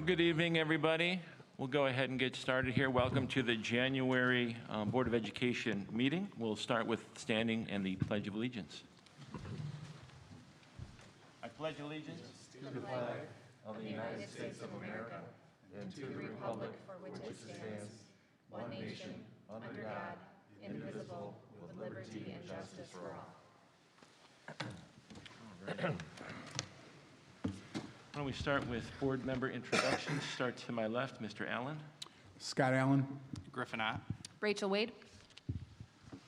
Good evening, everybody. We'll go ahead and get started here. Welcome to the January Board of Education meeting. We'll start with standing and the Pledge of Allegiance. I pledge allegiance to the flag of the United States of America and to the republic for which it stands, one nation, under God, indivisible, with liberty and justice for all. Why don't we start with board member introductions? Start to my left, Mr. Allen. Scott Allen. Griffin Ott. Rachel Wade.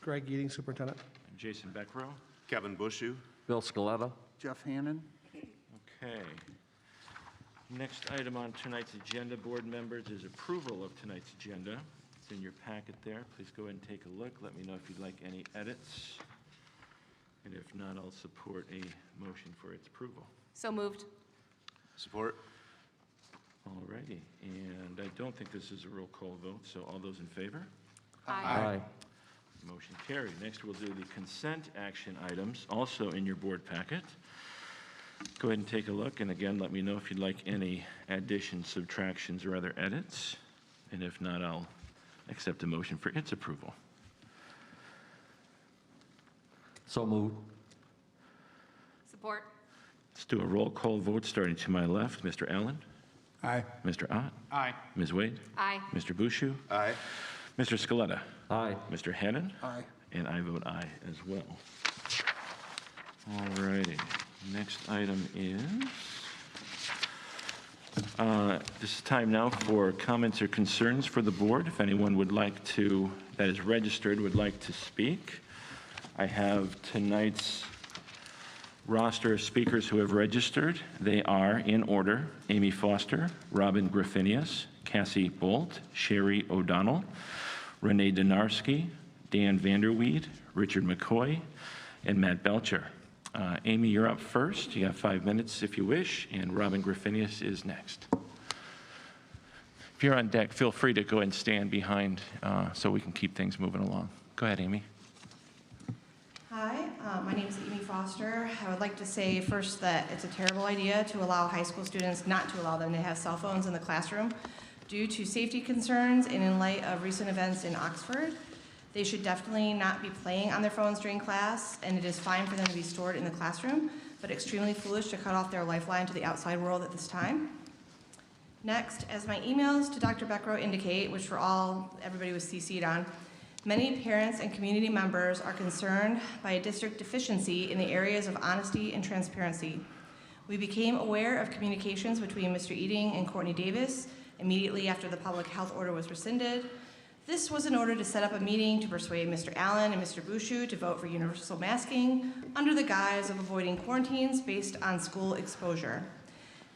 Greg Eating, Superintendent. Jason Beckrow. Kevin Bushu. Bill Scaletta. Jeff Hannon. Okay. Next item on tonight's agenda, board members, is approval of tonight's agenda. It's in your packet there. Please go ahead and take a look. Let me know if you'd like any edits. And if not, I'll support a motion for its approval. So moved. Support. All righty. And I don't think this is a roll call vote, so all those in favor? Aye. Motion carried. Next, we'll do the consent action items, also in your board packet. Go ahead and take a look, and again, let me know if you'd like any additions, subtractions, or other edits. And if not, I'll accept a motion for its approval. So moved. Support. Let's do a roll call vote, starting to my left. Mr. Allen? Aye. Mr. Ott? Aye. Ms. Wade? Aye. Mr. Bushu? Aye. Mr. Scaletta? Aye. Mr. Hannon? Aye. And I vote aye as well. All righty. Next item is, this is time now for comments or concerns for the board. If anyone would like to, that is registered, would like to speak. I have tonight's roster of speakers who have registered. They are, in order, Amy Foster, Robin Griffinius, Cassie Bolt, Sherry O'Donnell, Renee Donarski, Dan Vanderweed, Richard McCoy, and Matt Belcher. Amy, you're up first. You have 5 minutes if you wish, and Robin Griffinius is next. If you're on deck, feel free to go ahead and stand behind so we can keep things moving along. Go ahead, Amy. Hi, my name is Amy Foster. I would like to say first that it's a terrible idea to allow high school students, not to allow them to have cell phones in the classroom due to safety concerns and in light of recent events in Oxford. They should definitely not be playing on their phones during class, and it is fine for them to be stored in the classroom, but extremely foolish to cut off their lifeline to the outside world at this time. Next, as my emails to Dr. Beckrow indicate, which everybody was CC'd on, many parents and community members are concerned by a district deficiency in the areas of honesty and transparency. We became aware of communications between Mr. Eating and Courtney Davis immediately after the public health order was rescinded. This was in order to set up a meeting to persuade Mr. Allen and Mr. Bouchou to vote for universal masking under the guise of avoiding quarantines based on school exposure.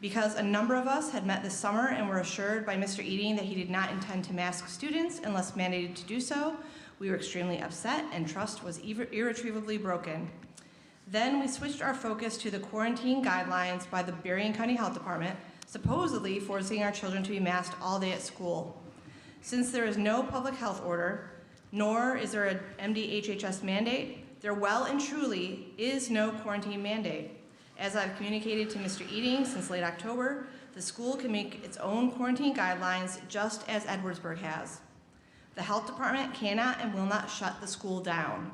Because a number of us had met this summer and were assured by Mr. Eating that he did not intend to mask students unless mandated to do so, we were extremely upset and trust was irretrievably broken. Then we switched our focus to the quarantine guidelines by the Berrien County Health Department, supposedly forcing our children to be masked all day at school. Since there is no public health order, nor is there an MDHHS mandate, there well and truly is no quarantine mandate. As I've communicated to Mr. Eating since late October, the school can make its own quarantine guidelines just as Edwardsburg has. The health department cannot and will not shut the school down.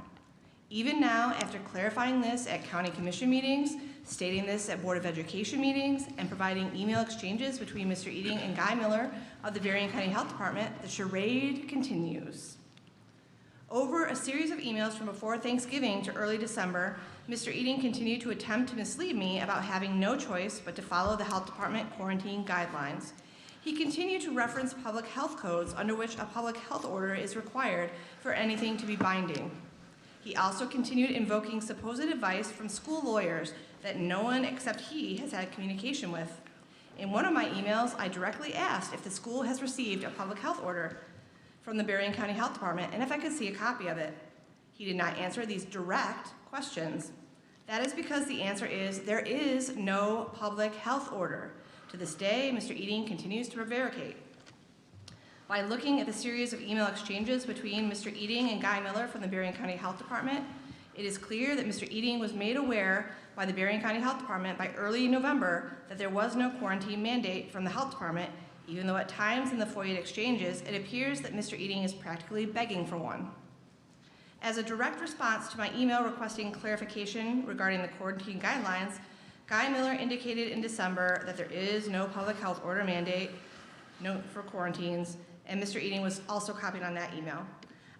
Even now, after clarifying this at county commission meetings, stating this at Board of Education meetings, and providing email exchanges between Mr. Eating and Guy Miller of the Berrien County Health Department, the charade continues. Over a series of emails from before Thanksgiving to early December, Mr. Eating continued to attempt to mislead me about having no choice but to follow the health department quarantine guidelines. He continued to reference public health codes under which a public health order is required for anything to be binding. He also continued invoking supposed advice from school lawyers that no one except he has had communication with. In one of my emails, I directly asked if the school has received a public health order from the Berrien County Health Department and if I could see a copy of it. He did not answer these direct questions. That is because the answer is there is no public health order. To this day, Mr. Eating continues to prevaricate. By looking at the series of email exchanges between Mr. Eating and Guy Miller from the Berrien County Health Department, it is clear that Mr. Eating was made aware by the Berrien County Health Department by early November that there was no quarantine mandate from the health department, even though at times in the FOIA exchanges, it appears that Mr. Eating is practically begging for one. As a direct response to my email requesting clarification regarding the quarantine guidelines, Guy Miller indicated in December that there is no public health order mandate for quarantines, and Mr. Eating was also copied on that email.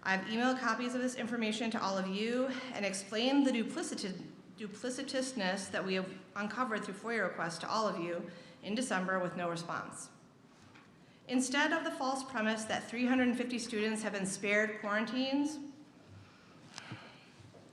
I've emailed copies of this information to all of you and explained the duplicitousness that we have uncovered through FOIA requests to all of you in December with no response. Instead of the false premise that 350 students have been spared quarantines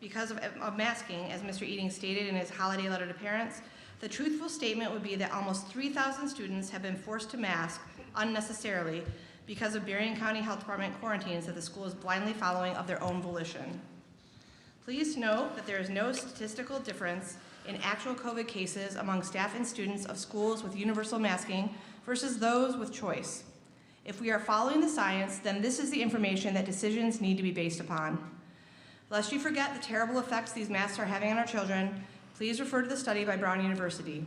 because of masking, as Mr. Eating stated in his holiday letter to parents, the truthful statement would be that almost 3,000 students have been forced to mask unnecessarily because of Berrien County Health Department quarantines that the school is blindly following of their own volition. Please note that there is no statistical difference in actual COVID cases among staff and students of schools with universal masking versus those with choice. If we are following the science, then this is the information that decisions need to be based upon. Lest you forget the terrible effects these masks are having on our children, please refer to the study by Brown University.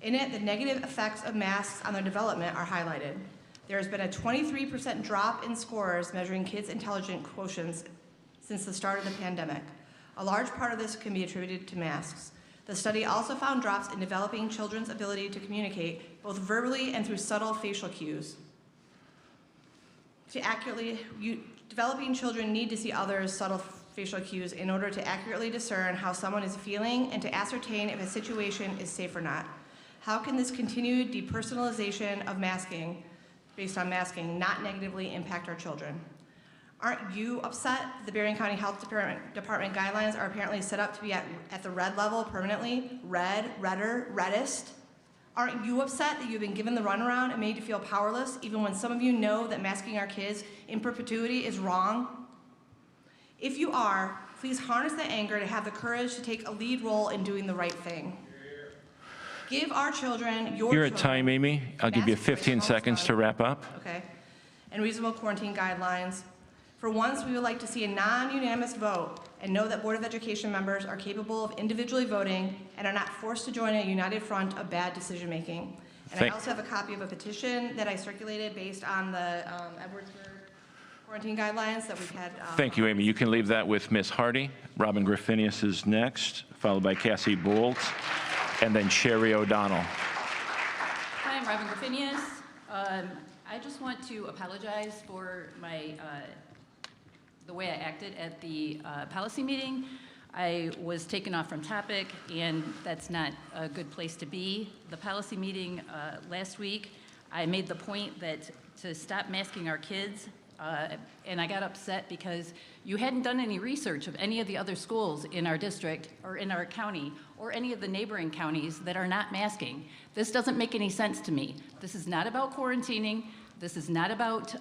In it, the negative effects of masks on their development are highlighted. There has been a 23% drop in scores measuring kids' intelligence quotients since the start of the pandemic. A large part of this can be attributed to masks. The study also found drops in developing children's ability to communicate, both verbally and through subtle facial cues. Developing children need to see others' subtle facial cues in order to accurately discern how someone is feeling and to ascertain if a situation is safe or not. How can this continued depersonalization of masking, based on masking, not negatively impact our children? Aren't you upset the Berrien County Health Department guidelines are apparently set up to be at the red level permanently? Red, redder, reddest? Aren't you upset that you've been given the runaround and made to feel powerless, even when some of you know that masking our kids in perpetuity is wrong? If you are, please harness that anger to have the courage to take a lead role in doing the right thing. Give our children, your You're children, at time, Amy. I'll give you mask 15 almost seconds done. to wrap up. Okay, and reasonable quarantine guidelines. For once, we would like to see a non-unanimous vote and know that Board of Education members are capable of individually voting and are not forced to join a united front of bad decision-making. And I also have a copy of a petition that I circulated based on the Edwardsburg quarantine guidelines that we've had. Thank you, Amy. You can leave that with Ms. Hardy. Robin Griffinius is next, followed by Cassie Bolt, and then Sherry O'Donnell. Hi, I'm Robin Griffinius. I just want to apologize for the way I acted at the policy meeting. I was taken off from topic, and that's not a good place to be. The policy meeting last week, I made the point that to stop masking our kids, and I got upset because you hadn't done any research of any of the other schools in our district or in our county or any of the neighboring counties that are not masking. This doesn't make any sense to me. This is not about quarantining. This is not about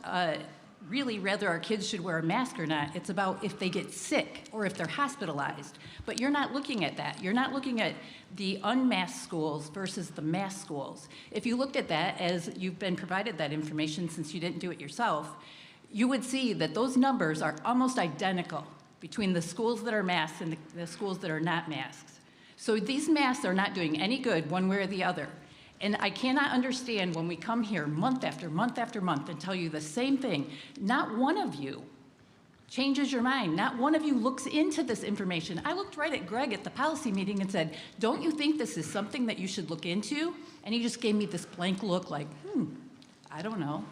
really whether our kids should wear a mask or not. It's about if they get sick or if they're hospitalized. But you're not looking at that. You're not looking at the unmasked schools versus the masked schools. If you looked at that, as you've been provided that information since you didn't do it yourself, you would see that those numbers are almost identical between the schools that are masked and the schools that are not masked. So these masks are not doing any good one way or the other. And I cannot understand when we come here month after month after month and tell you the same thing, not one of you changes your mind. Not one of you looks into this information. I looked right at Greg at the policy meeting and said, don't you think this is something that you should look into? And he just gave me this blank look like, I don't know.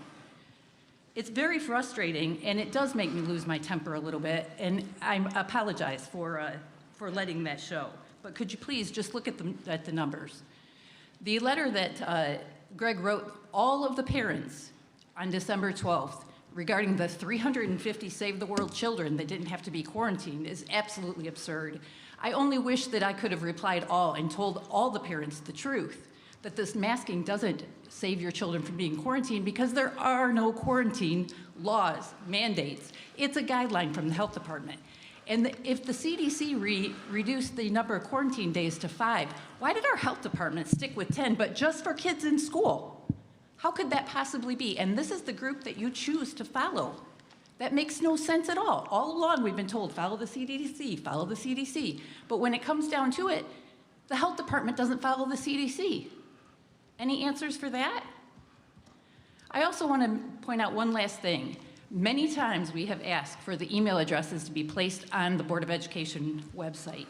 It's very frustrating, and it does make me lose my temper a little bit, and I apologize for letting that show. But could you please just look at the numbers? The letter that Greg wrote all of the parents on December 12th regarding the 350 Save the World children that didn't have to be quarantined is absolutely absurd. I only wish that I could have replied all and told all the parents the truth, that this masking doesn't save your children from being quarantined because there are no quarantine laws, mandates. It's a guideline from the health department. And if the CDC reduced the number of quarantine days to 5, why did our health department stick with 10, but just for kids in school? How could that possibly be? And this is the group that you choose to follow. That makes no sense at all. All along we've been told, follow the CDC, follow the CDC. But when it comes down to it, the health department doesn't follow the CDC. Any answers for that? I also want to point out one last thing. Many times we have asked for the email addresses to be placed on the Board of Education website.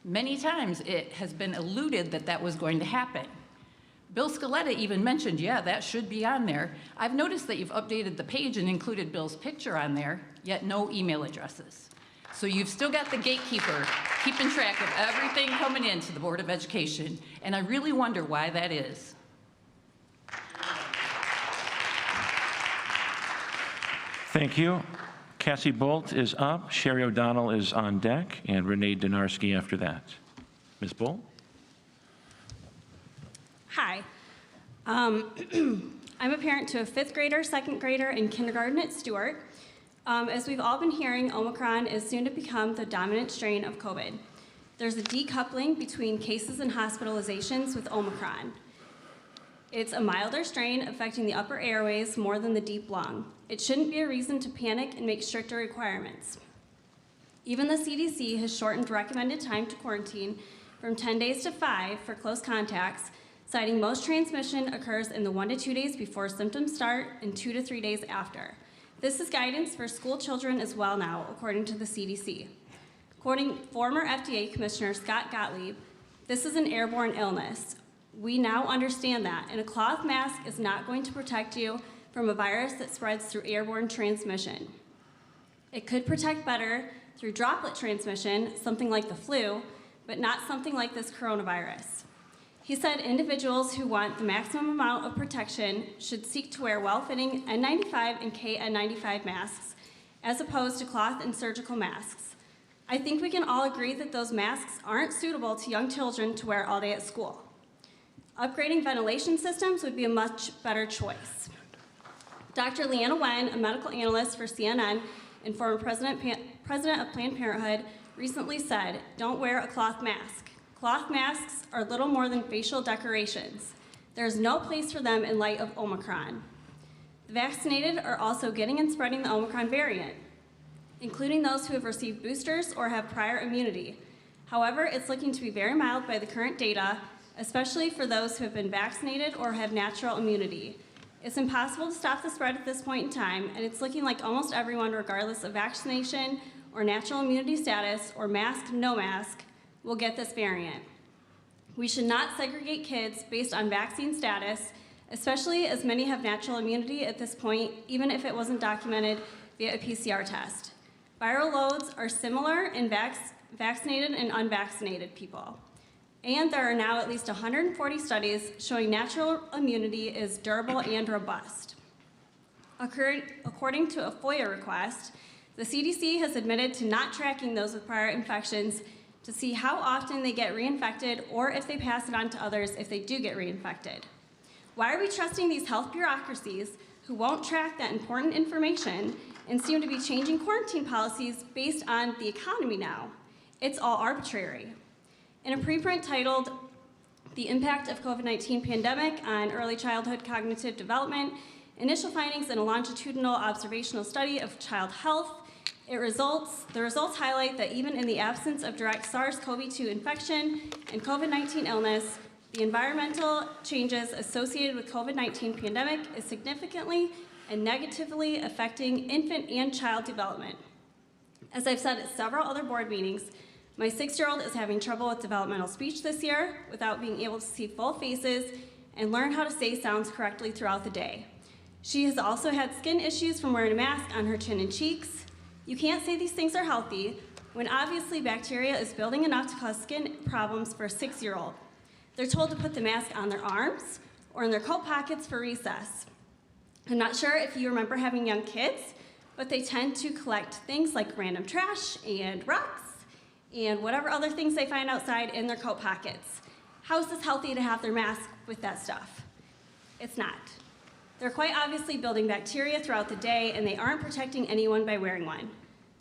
Many times it has been alluded that that was going to happen. Bill Scaletta even mentioned, yeah, that should be on there. I've noticed that you've updated the page and included Bill's picture on there, yet no email addresses. So you've still got the gatekeeper keeping track of everything coming into the Board of Education, and I really wonder why that is. Thank you. Cassie Bolt is up, Sherry O'Donnell is on deck, and Renee Donarski after that. Ms. Bolt? Hi. I'm a parent to a 5th grader, 2nd grader, and kindergarten at Stewart. As we've all been hearing, Omicron is soon to become the dominant strain of COVID. There's a decoupling between cases and hospitalizations with Omicron. It's a milder strain affecting the upper airways more than the deep lung. It shouldn't be a reason to panic and make stricter requirements. Even the CDC has shortened recommended time to quarantine from 10 days to 5 for close contacts, citing most transmission occurs in the 1 to 2 days before symptoms start and 2 to 3 days after. This is guidance for school children as well now, according to the CDC. Quoting former FDA Commissioner Scott Gottlieb, this is an airborne illness. We now understand that, and a cloth mask is not going to protect you from a virus that spreads through airborne transmission. It could protect better through droplet transmission, something like the flu, but not something like this coronavirus. He said individuals who want the maximum amount of protection should seek to wear well-fitting N95 and KN95 masks, as opposed to cloth and surgical masks. I think we can all agree that those masks aren't suitable to young children to wear all day at school. Upgrading ventilation systems would be a much better choice. Dr. Leanna Wen, a medical analyst for CNN and former president of Planned Parenthood, recently said, "Don't wear a cloth mask. Cloth masks are little more than facial decorations. There's no place for them in light of Omicron." The vaccinated are also getting and spreading the Omicron variant, including those who have received boosters or have prior immunity. However, it's looking to be very mild by the current data, especially for those who have been vaccinated or have natural immunity. It's impossible to stop the spread at this point in time, and it's looking like almost everyone, regardless of vaccination or natural immunity status or mask, no mask, will get this variant. We should not segregate kids based on vaccine status, especially as many have natural immunity at this point, even if it wasn't documented via a PCR test. Viral loads are similar in vaccinated and unvaccinated people. And there are now at least 140 studies showing natural immunity is durable and robust. According to a FOIA request, the CDC has admitted to not tracking those with prior infections to see how often they get reinfected or if they pass it on to others if they do get reinfected. Why are we trusting these health bureaucracies who won't track that important information and seem to be changing quarantine policies based on the economy now? It's all arbitrary. In a preprint titled The Impact of COVID-19 Pandemic on Early Childhood Cognitive Development, Initial Findings in a Longitudinal Observational Study of Child Health, the results highlight that even in the absence of direct SARS-CoV-2 infection and COVID-19 illness, the environmental changes associated with COVID-19 pandemic is significantly and negatively affecting infant and child development. As I've said at several other board meetings, my 6-year-old is having trouble with developmental speech this year without being able to see full faces and learn how to say sounds correctly throughout the day. She has also had skin issues from wearing a mask on her chin and cheeks. You can't say these things are healthy when obviously bacteria is building enough to cause skin problems for a 6-year-old. They're told to put the mask on their arms or in their coat pockets for recess. I'm not sure if you remember having young kids, but they tend to collect things like random trash and rocks and whatever other things they find outside in their coat pockets. How is this healthy to have their mask with that stuff? It's not. They're quite obviously building bacteria throughout the day, and they aren't protecting anyone by wearing one.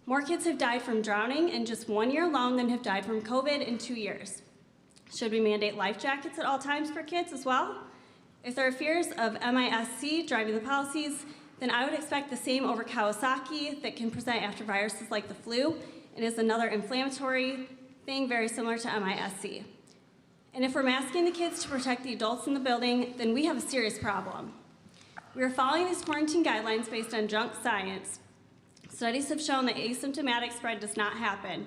More kids have died from drowning in just 1 year alone than have died from COVID in 2 years. Should we mandate life jackets at all times for kids as well? If there are fears of MIS-C driving the policies, then I would expect the same over Kawasaki that can present after viruses like the flu and is another inflammatory thing very similar to MIS-C. And if we're masking the kids to protect the adults in the building, then we have a serious problem. We are following these quarantine guidelines based on junk science. Studies have shown that asymptomatic spread does not happen.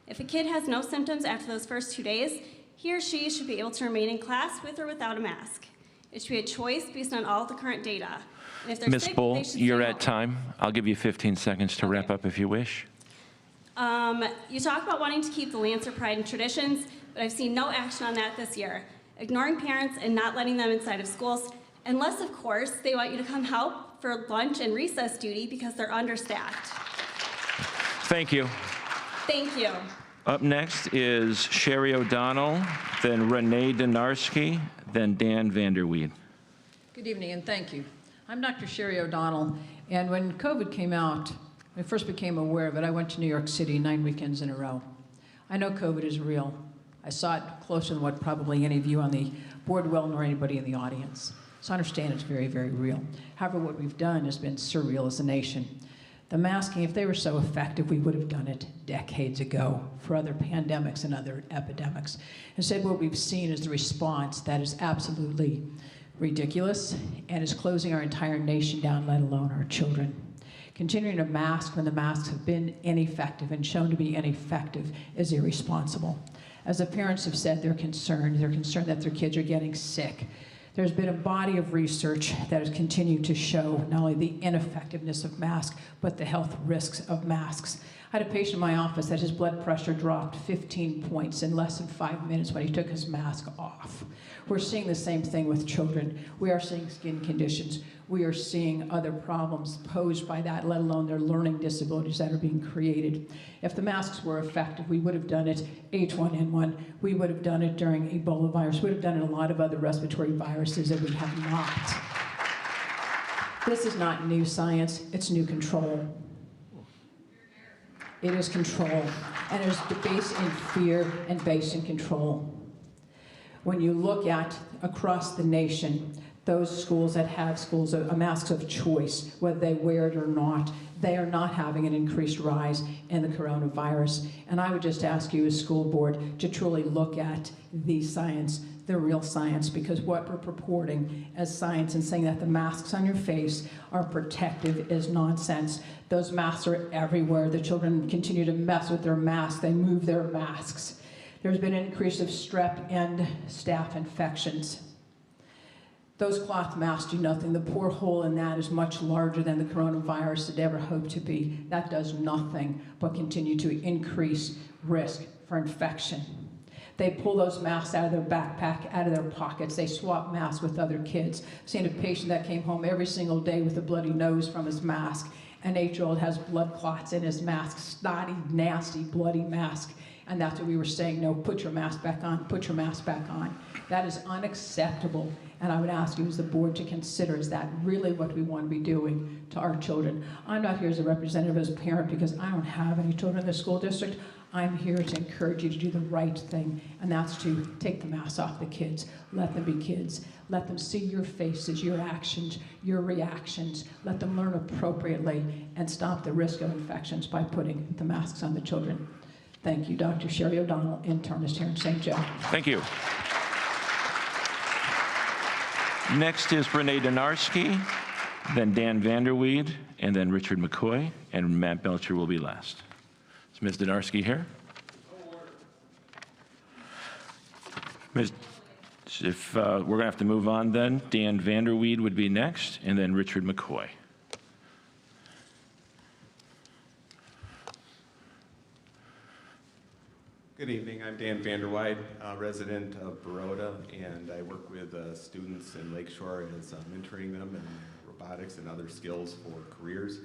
If a kid has no symptoms after those first 2 days, he or she should be able to remain in class with or without a mask. It should be a choice based on all of the current data. And if they're Ms. sick, Bull, they should you're stay at home. time. I'll give you 15 seconds to wrap up if you wish. You talk about wanting to keep the Lancer pride and traditions, but I've seen no action on that this year. Ignoring parents and not letting them inside of schools, unless, of course, they want you to come help for lunch and recess duty because they're understaffed. Thank you. Thank you. Up next is Sherry O'Donnell, then Renee Donarski, then Dan Vanderweed. Good evening, and thank you. I'm Dr. Sherry O'Donnell, and when COVID came out, when I first became aware of it, I went to New York City 9 weekends in a row. I know COVID is real. I saw it closer than what probably any of you on the board will, nor anybody in the audience. So I understand it's very, very real. However, what we've done has been surreal as a nation. The masking, if they were so effective, we would have done it decades ago for other pandemics and other epidemics. Instead, what we've seen is the response that is absolutely ridiculous and is closing our entire nation down, let alone our children. Continuing to mask when the masks have been ineffective and shown to be ineffective is irresponsible. As the parents have said, they're concerned that their kids are getting sick. There's been a body of research that has continued to show not only the ineffectiveness of masks, but the health risks of masks. I had a patient in my office that his blood pressure dropped 15 points in less than 5 minutes when he took his mask off. We're seeing the same thing with children. We are seeing skin conditions. We are seeing other problems posed by that, let alone their learning disabilities that are being created. If the masks were effective, we would have done it H1N1. We would have done it during Ebola virus. We would have done it in a lot of other respiratory viruses that we have not. This is not new science, it's new control. It is control, and it is based in fear and based in control. When you look at across the nation, those schools that have masks of choice, whether they wear it or not, they are not having an increased rise in the coronavirus. And I would just ask you as school board to truly look at the science, the real science, because what we're purporting as science and saying that the masks on your face are protective is nonsense. Those masks are everywhere. The children continue to mess with their masks. They move their masks. There's been an increase of strep and staph infections. Those cloth masks do nothing. The poor hole in that is much larger than the coronavirus had ever hoped to be. That does nothing but continue to increase risk for infection. They pull those masks out of their backpack, out of their pockets. They swap masks with other kids. I've seen a patient that came home every single day with a bloody nose from his mask. An 8-year-old has blood clots in his mask, snotty, nasty, bloody mask. And that's what we were saying, no, put your mask back on, put your mask back on. That is unacceptable. And I would ask you as the board to consider, is that really what we want to be doing to our children? I'm not here as a representative, as a parent, because I don't have any children in the school district. I'm here to encourage you to do the right thing, and that's to take the mask off the kids. Let them be kids. Let them see your faces, your actions, your reactions. Let them learn appropriately and stop the risk of infections by putting the masks on the children. Thank you, Dr. Sherry O'Donnell, internist here in St. Joe. Thank you. Next is Renee Donarski, then Dan Vanderweed, and then Richard McCoy, and Matt Belcher will be last. Is Ms. Donarski here? Ms. If we're going to have to move on then, Dan Vanderweed would be next, and then Richard McCoy. Good evening. I'm Dan Vanderweide, resident of Baroda, and I work with students in Lakeshore as mentoring them in robotics and other skills for careers.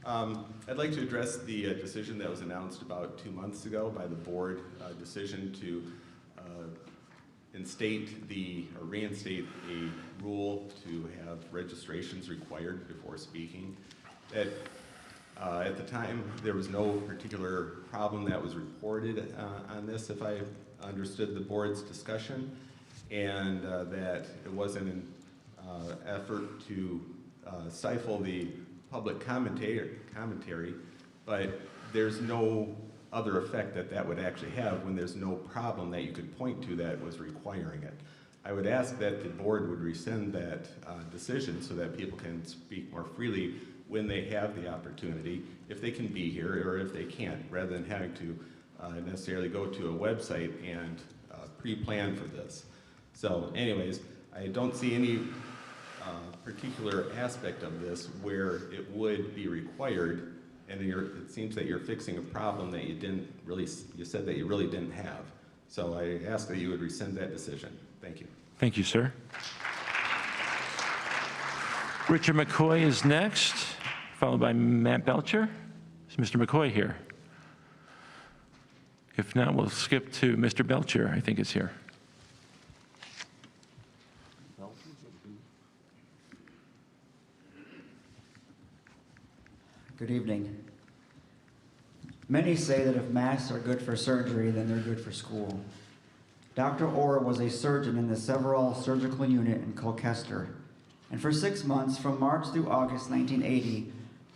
I'd like to address the decision that was announced about 2 months ago by the board, decision to reinstate a rule to have registrations required before speaking. That at the time, there was no particular problem that was reported on this, if I understood the board's discussion, and that it wasn't an effort to stifle the public commentary, but there's no other effect that that would actually have when there's no problem that you could point to that was requiring it. I would ask that the board would rescind that decision so that people can speak more freely when they have the opportunity, if they can be here or if they can't, rather than having to necessarily go to a website and pre-plan for this. So anyways, I don't see any particular aspect of this where it would be required, and it seems that you're fixing a problem that you said that you really didn't have. So I ask that you would rescind that decision. Thank you. Thank you, sir. Richard McCoy is next, followed by Matt Belcher. Is Mr. McCoy here? If not, we'll skip to Mr. Belcher, I think is here. Good evening. Many say that if masks are good for surgery, then they're good for school. Dr. Orr was a surgeon in the Severall Surgical Unit in Colchester, and for 6 months, from March through August 1980,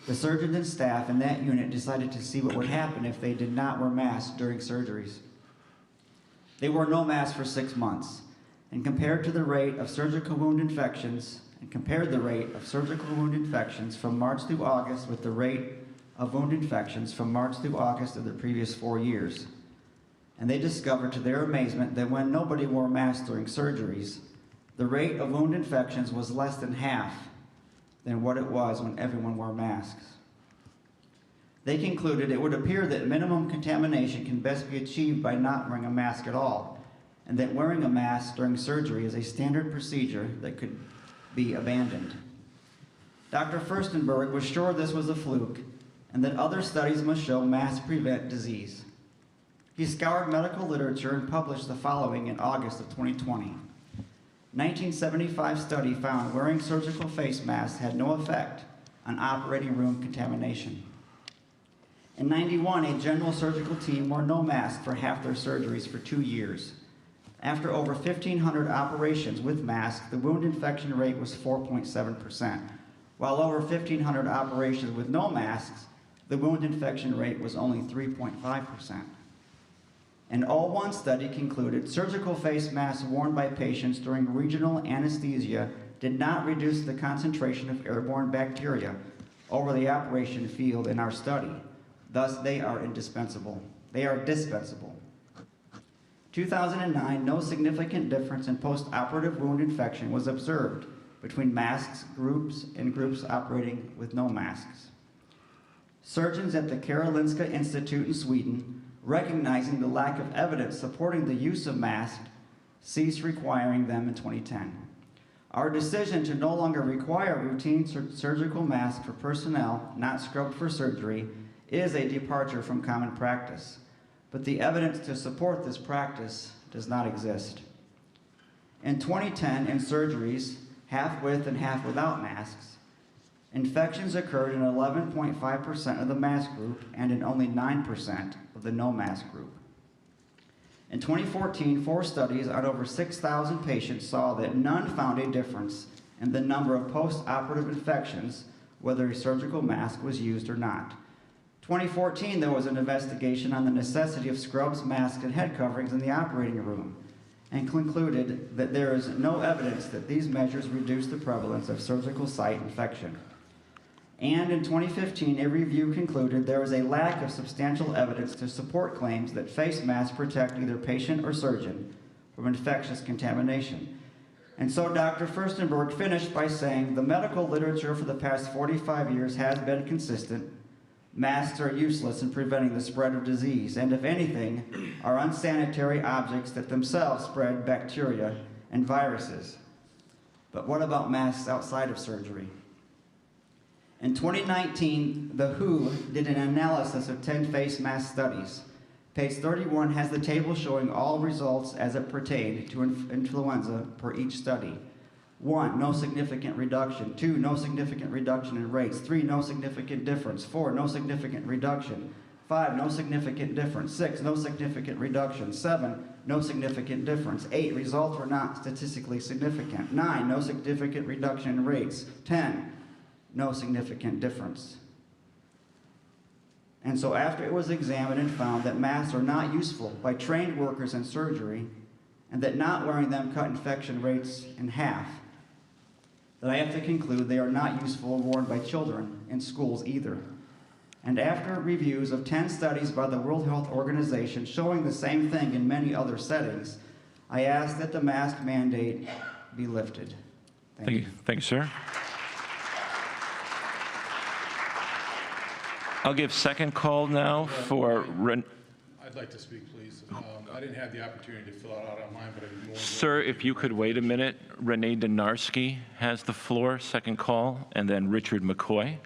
the surgeons and staff in that unit decided to see what would happen if they did not wear masks during surgeries. They wore no mask for 6 months, and compared the rate of surgical wound infections from March through August with the rate of wound infections from March through August of the previous 4 years. And they discovered to their amazement that when nobody wore masks during surgeries, the rate of wound infections was less than half than what it was when everyone wore masks. They concluded it would appear that minimum contamination can best be achieved by not wearing a mask at all, and that wearing a mask during surgery is a standard procedure that could be abandoned. Dr. Furstenberg was sure this was a fluke, and that other studies must show masks prevent disease. He scoured medical literature and published the following in August of 2020. 1975 study found wearing surgical face masks had no effect on operating room contamination. In 91, a general surgical team wore no mask for half their surgeries for 2 years. After over 1,500 operations with masks, the wound infection rate was 4.7%, while over 1,500 operations with no masks, the wound infection rate was only 3.5%. An 01 study concluded surgical face masks worn by patients during regional anesthesia did not reduce the concentration of airborne bacteria over the operation field in our study. Thus, they are indispensable. They are dispensable. 2009, no significant difference in post-operative wound infection was observed between masks groups and groups operating with no masks. Surgeons at the Karolinska Institute in Sweden, recognizing the lack of evidence supporting the use of masks, ceased requiring them in 2010. Our decision to no longer require routine surgical masks for personnel not scrubbed for surgery is a departure from common practice, but the evidence to support this practice does not exist. In 2010, in surgeries, half with and half without masks, infections occurred in 11.5% of the mask group and in only 9% of the no mask group. In 2014, 4 studies on over 6,000 patients saw that none found a difference in the number of post-operative infections, whether a surgical mask was used or not. 2014, there was an investigation on the necessity of scrubs, masks, and head coverings in the operating room, and concluded that there is no evidence that these measures reduce the prevalence of surgical site infection. And in 2015, a review concluded there is a lack of substantial evidence to support claims that face masks protect either patient or surgeon from infectious contamination. And so Dr. Furstenberg finished by saying, the medical literature for the past 45 years has been consistent. Masks are useless in preventing the spread of disease, and if anything, are unsanitary objects that themselves spread bacteria and viruses. But what about masks outside of surgery? In 2019, the WHO did an analysis of 10 face mask studies. Page 31 has the table showing all results as it pertained to influenza per each study. 1, no significant reduction. 2, no significant reduction in rates. 3, no significant difference. 4, no significant reduction. 5, no significant difference. 6, no significant reduction. 7, no significant difference. 8, results were not statistically significant. 9, no significant reduction in rates. 10, no significant difference. And so after it was examined and found that masks are not useful by trained workers in surgery, and that not wearing them cut infection rates in half, that I have to conclude they are not useful worn by children in schools either. And after reviews of 10 studies by the World Health Organization showing the same thing in many other settings, I ask that the mask mandate be lifted. Thank you. Thank you, sir. I'll give second call now for I'd like to speak, please. I didn't have the opportunity to fill it out online, but I'd be more than Sir, if you could wait a minute. Renee Donarski has the floor, second call, and then Richard McCoy.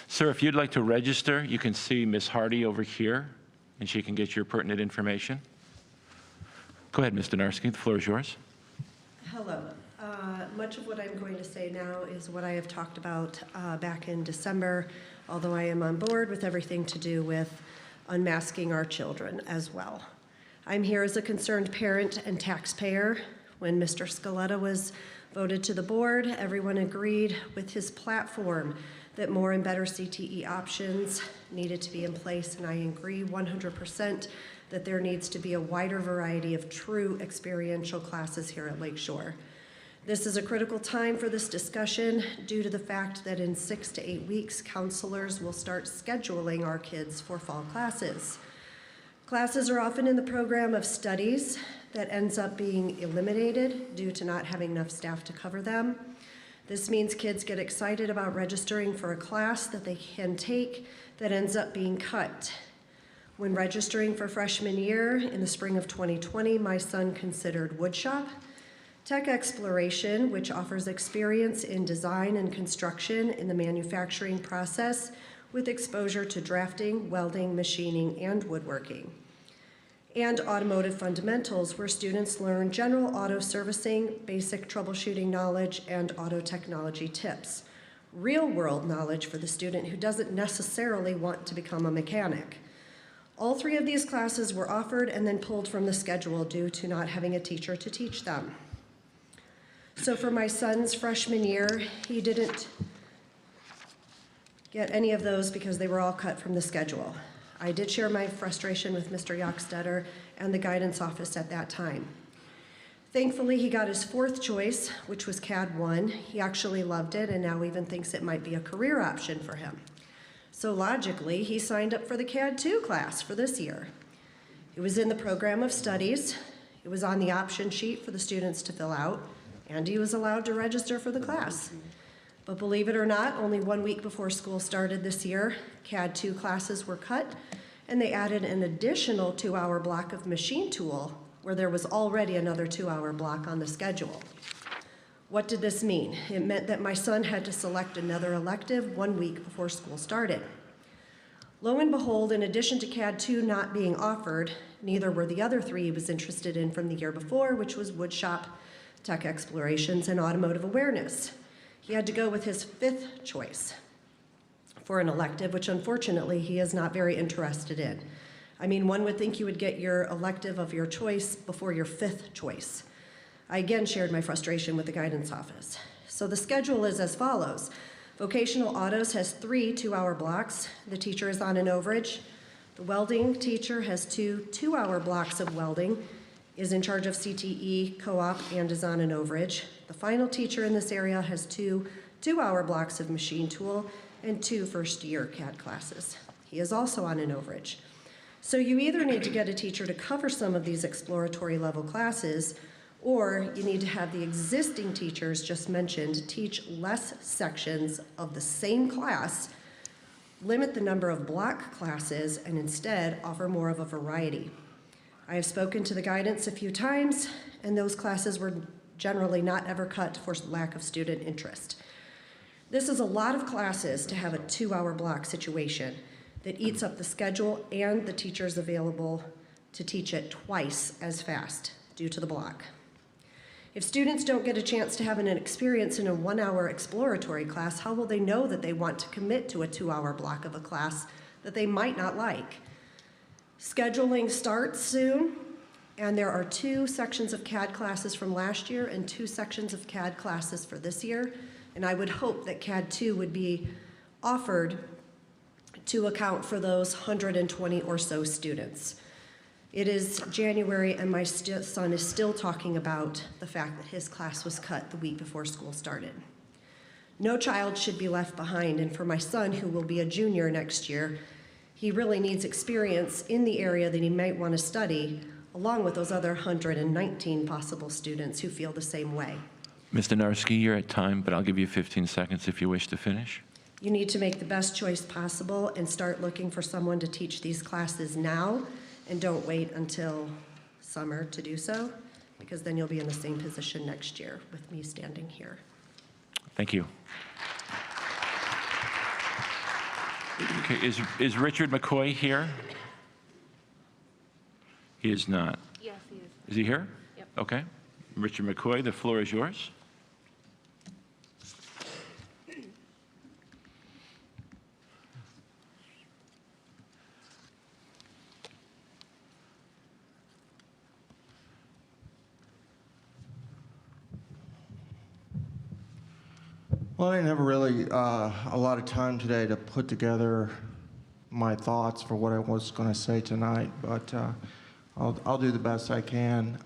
Sir, if you'd like to register, you can see Ms. Hardy over here, and she can get your pertinent information. Go ahead, Ms. Donarski, the floor is yours. Hello. Much of what I'm going to say now is what I have talked about back in December, although I am on board with everything to do with unmasking our children as well. I'm here as a concerned parent and taxpayer. When Mr. Scaletta was voted to the board, everyone agreed with his platform that more and better CTE options needed to be in place, and I agree 100% that there needs to be a wider variety of true experiential classes here at Lakeshore. This is a critical time for this discussion due to the fact that in 6 to 8 weeks, counselors will start scheduling our kids for fall classes. Classes are often in the program of studies that ends up being eliminated due to not having enough staff to cover them. This means kids get excited about registering for a class that they can take that ends up being cut. When registering for freshman year in the spring of 2020, my son considered woodshop, tech exploration, which offers experience in design and construction in the manufacturing process with exposure to drafting, welding, machining, and woodworking, and automotive fundamentals, where students learn general auto servicing, basic troubleshooting knowledge, and auto technology tips. Real-world knowledge for the student who doesn't necessarily want to become a mechanic. All 3 of these classes were offered and then pulled from the schedule due to not having a teacher to teach them. So for my son's freshman year, he didn't get any of those because they were all cut from the schedule. I did share my frustration with Mr. Jochstetter and the guidance office at that time. Thankfully, he got his 4th choice, which was CAD 1. He actually loved it and now even thinks it might be a career option for him. So logically, he signed up for the CAD 2 class for this year. It was in the program of studies, it was on the option sheet for the students to fill out, and he was allowed to register for the class. But believe it or not, only 1 week before school started this year, CAD 2 classes were cut, and they added an additional 2-hour block of machine tool where there was already another 2-hour block on the schedule. What did this mean? It meant that my son had to select another elective 1 week before school started. Lo and behold, in addition to CAD 2 not being offered, neither were the other 3 he was interested in from the year before, which was woodshop, tech explorations, and automotive awareness. He had to go with his 5th choice for an elective, which unfortunately he is not very interested in. I mean, one would think you would get your elective of your choice before your 5th choice. I again shared my frustration with the guidance office. So the schedule is as follows. Vocational autos has 3 2-hour blocks. The teacher is on an overage. The welding teacher has 2 2-hour blocks of welding, is in charge of CTE, co-op, and is on an overage. The final teacher in this area has 2 2-hour blocks of machine tool and 2 first-year CAD classes. He is also on an overage. So you either need to get a teacher to cover some of these exploratory level classes, or you need to have the existing teachers just mentioned teach less sections of the same class, limit the number of block classes, and instead offer more of a variety. I have spoken to the guidance a few times, and those classes were generally not ever cut for lack of student interest. This is a lot of classes to have a 2-hour block situation that eats up the schedule and the teachers available to teach it twice as fast due to the block. If students don't get a chance to have an experience in a 1-hour exploratory class, how will they know that they want to commit to a 2-hour block of a class that they might not like? Scheduling starts soon, and there are 2 sections of CAD classes from last year and 2 sections of CAD classes for this year, and I would hope that CAD 2 would be offered to account for those 120 or so students. It is January, and my son is still talking about the fact that his class was cut the week before school started. No child should be left behind, and for my son, who will be a junior next year, he really needs experience in the area that he might want to study, along with those other 119 possible students who feel the same way. Ms. Donarski, you're at time, but I'll give you 15 seconds if you wish to finish. You need to make the best choice possible and start looking for someone to teach these classes now, and don't wait until summer to do so, because then you'll be in the same position next year with me standing here. Thank you. Okay, is Richard McCoy here? He is not. Yes, he is. Is he here? Yep. Okay. Richard McCoy, the floor is yours. Well, I didn't have really a lot of time today to put together my thoughts for what I was going to say tonight, but I'll do the best I can.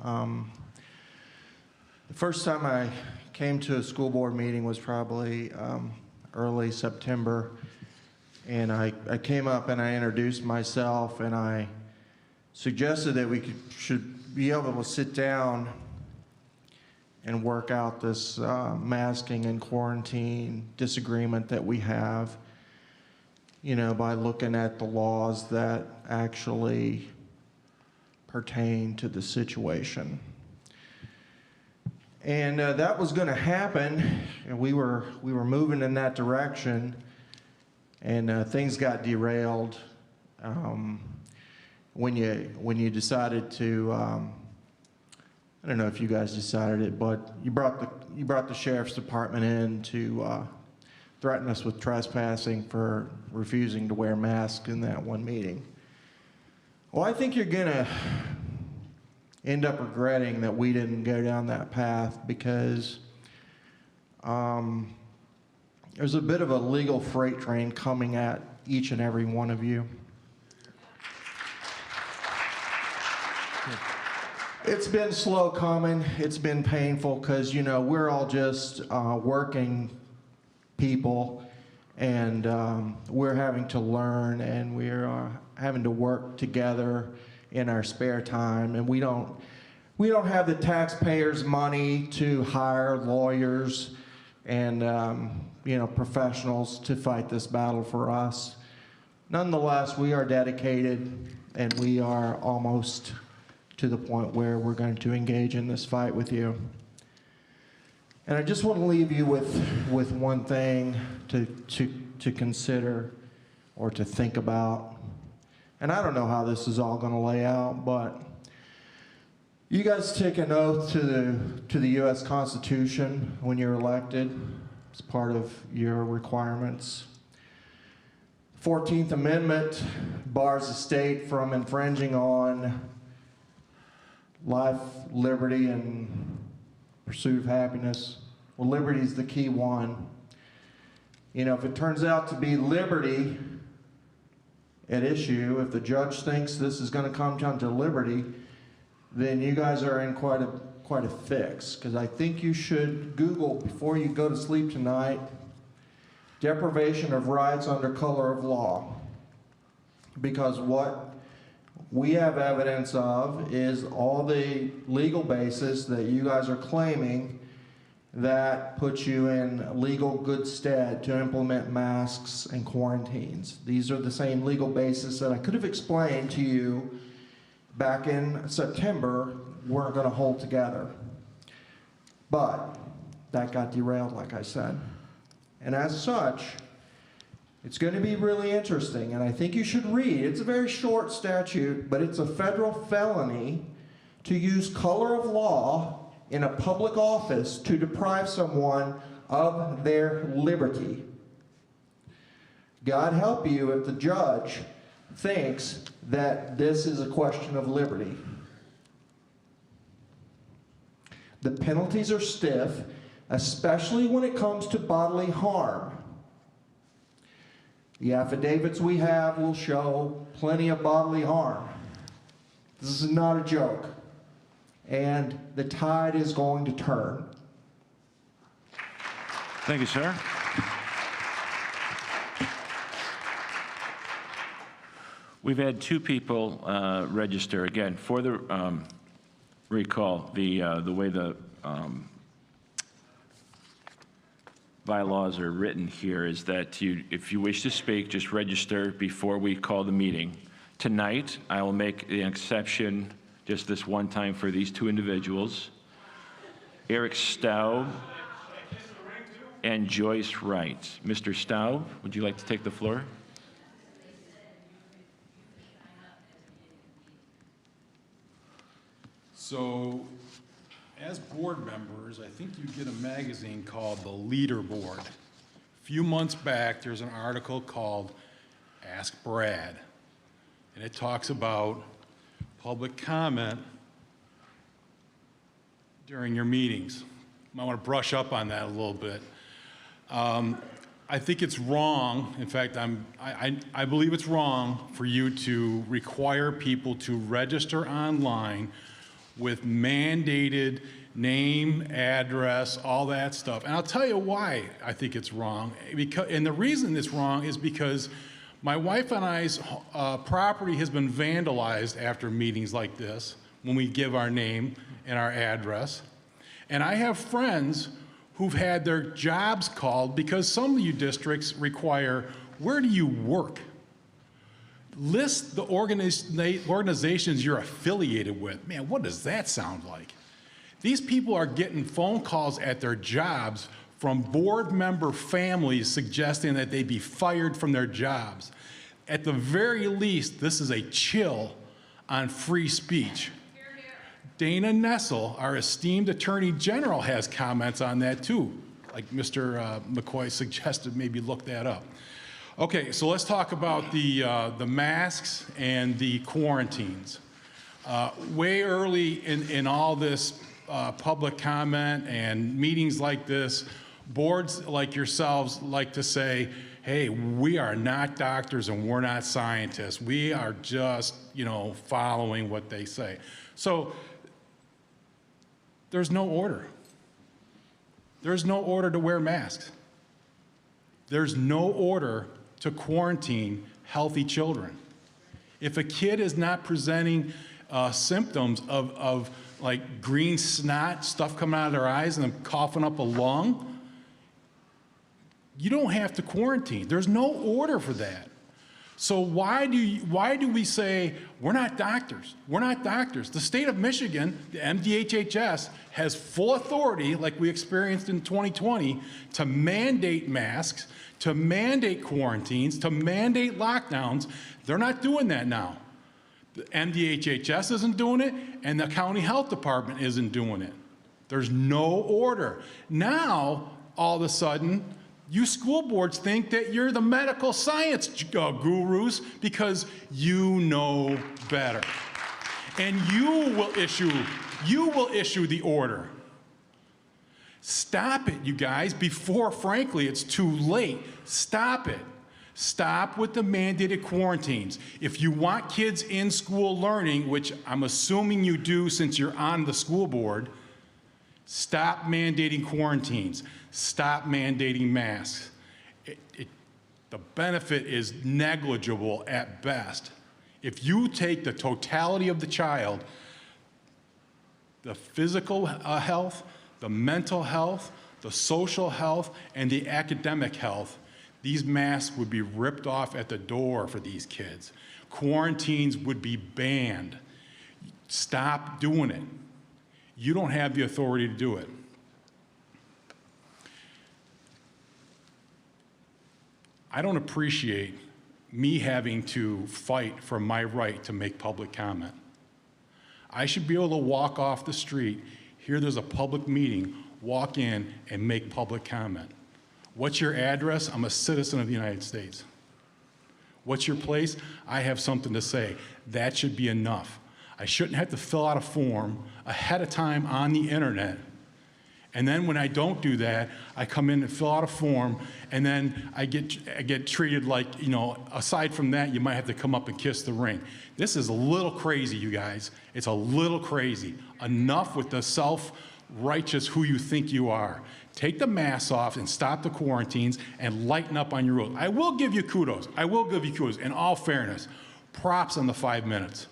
The first time I came to a school board meeting was probably early September, and I came up and I introduced myself, and I suggested that we should be able to sit down and work out this masking and quarantine disagreement that we have, you know, by looking at the laws that actually pertain to the situation. And that was going to happen, and we were moving in that direction, and things got derailed when you decided to. I don't know if you guys decided it, but you brought the sheriff's department in to threaten us with trespassing for refusing to wear masks in that one meeting. Well, I think you're gonna end up regretting that we didn't go down that path, because there's a bit of a legal freight train coming at each and every one of you. It's been slow coming. It's been painful because, you know, we're all just working people, And we're having to learn, and we're having to work together in our spare time. And we don't have the taxpayers' money to hire lawyers and professionals to fight this battle for us. Nonetheless, we are dedicated, and we are almost to the point where we're going to engage in this fight with you. And I just want to leave you with one thing to consider or to think about. And I don't know how this is all going to lay out, but you guys take an oath to the U.S. Constitution when you're elected. It's part of your requirements. 14th Amendment bars the state from infringing on life, liberty, and pursuit of happiness. Well, liberty is the key one. If it turns out to be liberty at issue, if the judge thinks this is going to come down to liberty, then you guys are in quite a fix. Because I think you should Google before you go to sleep tonight, deprivation of rights under color of law. Because what we have evidence of is all the legal basis that you guys are claiming that puts you in legal good stead to implement masks and quarantines. These are the same legal basis that I could have explained to you back in September weren't going to hold together. But that got derailed, like I said. And as such, it's going to be really interesting, and I think you should read. It's a very short statute, but it's a federal felony to use color of law in a public office to deprive someone of their liberty. God help you if the judge thinks that this is a question of liberty. The penalties are stiff, especially when it comes to bodily harm. The affidavits we have will show plenty of bodily harm. This is not a joke. And the tide is going to turn. Thank you, sir. We've had two people register. Again, for the recall, the way the bylaws are written here is that if you wish to speak, just register before we call the meeting. Tonight, I will make an exception just this one time for these two individuals, Eric Staub and Joyce Wright. Mr. Staub, would you like to take the floor? So, as board members, I think you get a magazine called The Leaderboard. A few months back, there's an article called Ask Brad, and it talks about public comment during your meetings. You might want to brush up on that a little bit. I think it's wrong. In fact, I believe it's wrong for you to require people to register online with mandated name, address, all that stuff. And I'll tell you why I think it's wrong. And the reason it's wrong is because my wife and I's property has been vandalized after meetings like this, when we give our name and our address. And I have friends who've had their jobs called because some of you districts require, where do you work? List the organizations you're affiliated with. Man, what does that sound like? These people are getting phone calls at their jobs from board member families suggesting that they be fired from their jobs. At the very least, this is a chill on free speech. Dana Nessel, our esteemed Attorney General, has comments on that too. Like Mr. McCoy suggested, maybe look that up. Okay, so let's talk about the masks and the quarantines. Way early in all this public comment and meetings like this, boards like yourselves like to say, hey, we are not doctors and we're not scientists. We are just, following what they say. So there's no order. There's no order to wear masks. There's no order to quarantine healthy children. If a kid is not presenting symptoms of like green snot, stuff coming out of their eyes and them coughing up a lung, you don't have to quarantine. There's no order for that. So why do we say we're not doctors? We're not doctors. The state of Michigan, the MDHHS, has full authority, like we experienced in 2020, to mandate masks, to mandate quarantines, to mandate lockdowns. They're not doing that now. The MDHHS isn't doing it, and the county health department isn't doing it. There's no order. Now, all of a sudden, you school boards think that you're the medical science gurus because you know better. And you will issue the order. Stop it, you guys, before, frankly, it's too late. Stop it. Stop with the mandated quarantines. If you want kids in school learning, which I'm assuming you do since you're on the school board, stop mandating quarantines. Stop mandating masks. The benefit is negligible at best. If you take the totality of the child, the physical health, the mental health, the social health, and the academic health, these masks would be ripped off at the door for these kids. Quarantines would be banned. Stop doing it. You don't have the authority to do it. I don't appreciate me having to fight for my right to make public comment. I should be able to walk off the street, hear there's a public meeting, walk in and make public comment. What's your address? I'm a citizen of the United States. What's your place? I have something to say. That should be enough. I shouldn't have to fill out a form ahead of time on the internet. And then when I don't do that, I come in and fill out a form, and then I get treated like, you know, aside from that, you might have to come up and kiss the ring. This is a little crazy, you guys. It's a little crazy. Enough with the self-righteous who you think you are. Take the masks off and stop the quarantines and lighten up on your rules. I will give you kudos. I will give you kudos. In all fairness, props on the 5 minutes.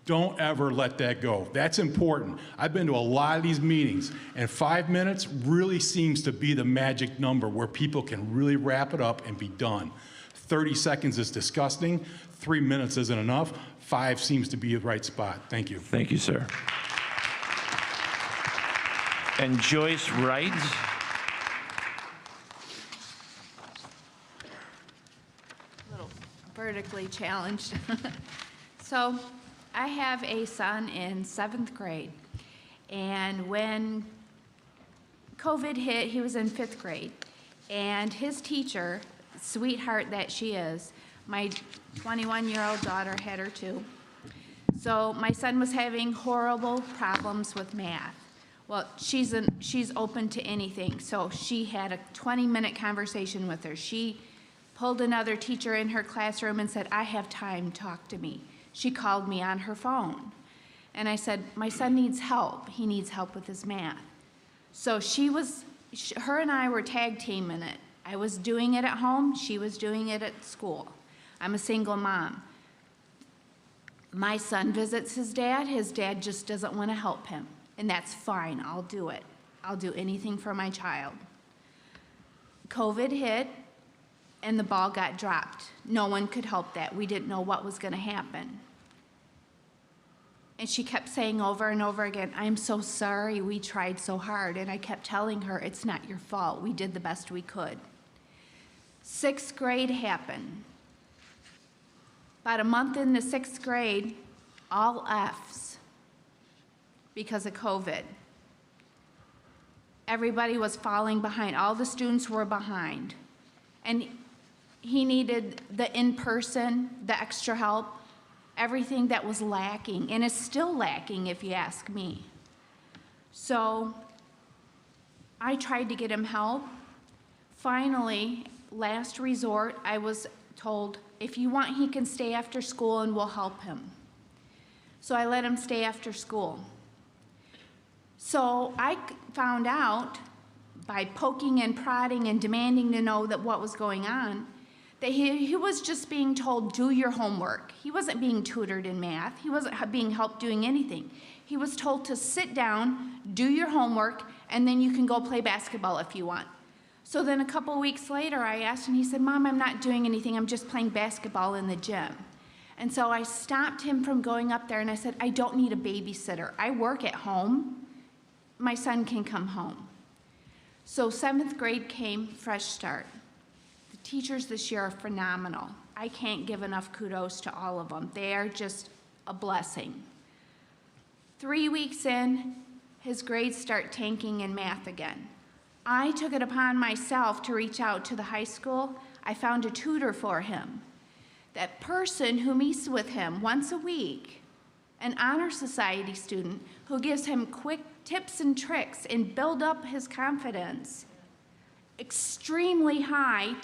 Don't ever let that go. That's important. I've been to a lot of these meetings, and 5 minutes really seems to be the magic number where people can really wrap it up and be done. 30 seconds is disgusting. 3 minutes isn't enough. 5 seems to be the right spot. Thank you. Thank you, sir. And Joyce Wright. A little vertically challenged. So I have a son in 7th grade, and when COVID hit, he was in 5th grade, and his teacher, sweetheart that she is, my 21-year-old daughter had her too. So my son was having horrible problems with math. Well, she's open to anything, so she had a 20-minute conversation with her. She pulled another teacher in her classroom and said, "I have time, talk to me." She called me on her phone. And I said, "My son needs help. He needs help with his math." So her and I were tag teaming it. I was doing it at home. She was doing it at school. I'm a single mom. My son visits his dad. His dad just doesn't want to help him. And that's fine. I'll do it. I'll do anything for my child. COVID hit, and the ball got dropped. No one could help that. We didn't know what was going to happen. And she kept saying over and over again, "I'm so sorry, we tried so hard." And I kept telling her, "It's not your fault. We did the best we could." 6th grade happened. About a month into 6th grade, all Fs because of COVID. Everybody was falling behind. All the students were behind. And he needed the in-person, the extra help, everything that was lacking, and is still lacking if you ask me. So I tried to get him help. Finally, last resort, I was told, "If you want, he can stay after school and we'll help him." So I let him stay after school. So I found out by poking and prodding and demanding to know that what was going on, that he was just being told, do your homework. He wasn't being tutored in math. He wasn't being helped doing anything. He was told to sit down, do your homework, and then you can go play basketball if you want. So then a couple weeks later, I asked him, he said, Mom, I'm not doing anything. I'm just playing basketball in the gym. And so I stopped him from going up there, and I said, I don't need a babysitter. I work at home. My son can come home. So 7th grade came, fresh start. The teachers this year are phenomenal. I can't give enough kudos to all of them. They are just a blessing. 3 weeks in, his grades start tanking in math again. I took it upon myself to reach out to the high school. I found a tutor for him. That person who meets with him once a week, an honor society student who gives him quick tips and tricks and build up his confidence, extremely high,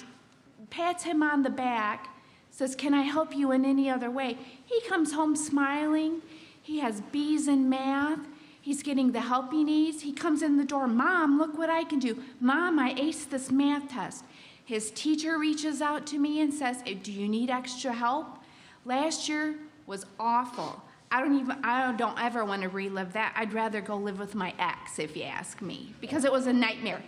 pats him on the back, says, can I help you in any other way? He comes home smiling. He has B's in math. He's getting the help he needs. He comes in the door, Mom, look what I can do. Mom, I aced this math test. His teacher reaches out to me and says, do you need extra help? Last year was awful. I don't ever want to relive that. I'd rather go live with my ex, if you ask me, because it was a nightmare.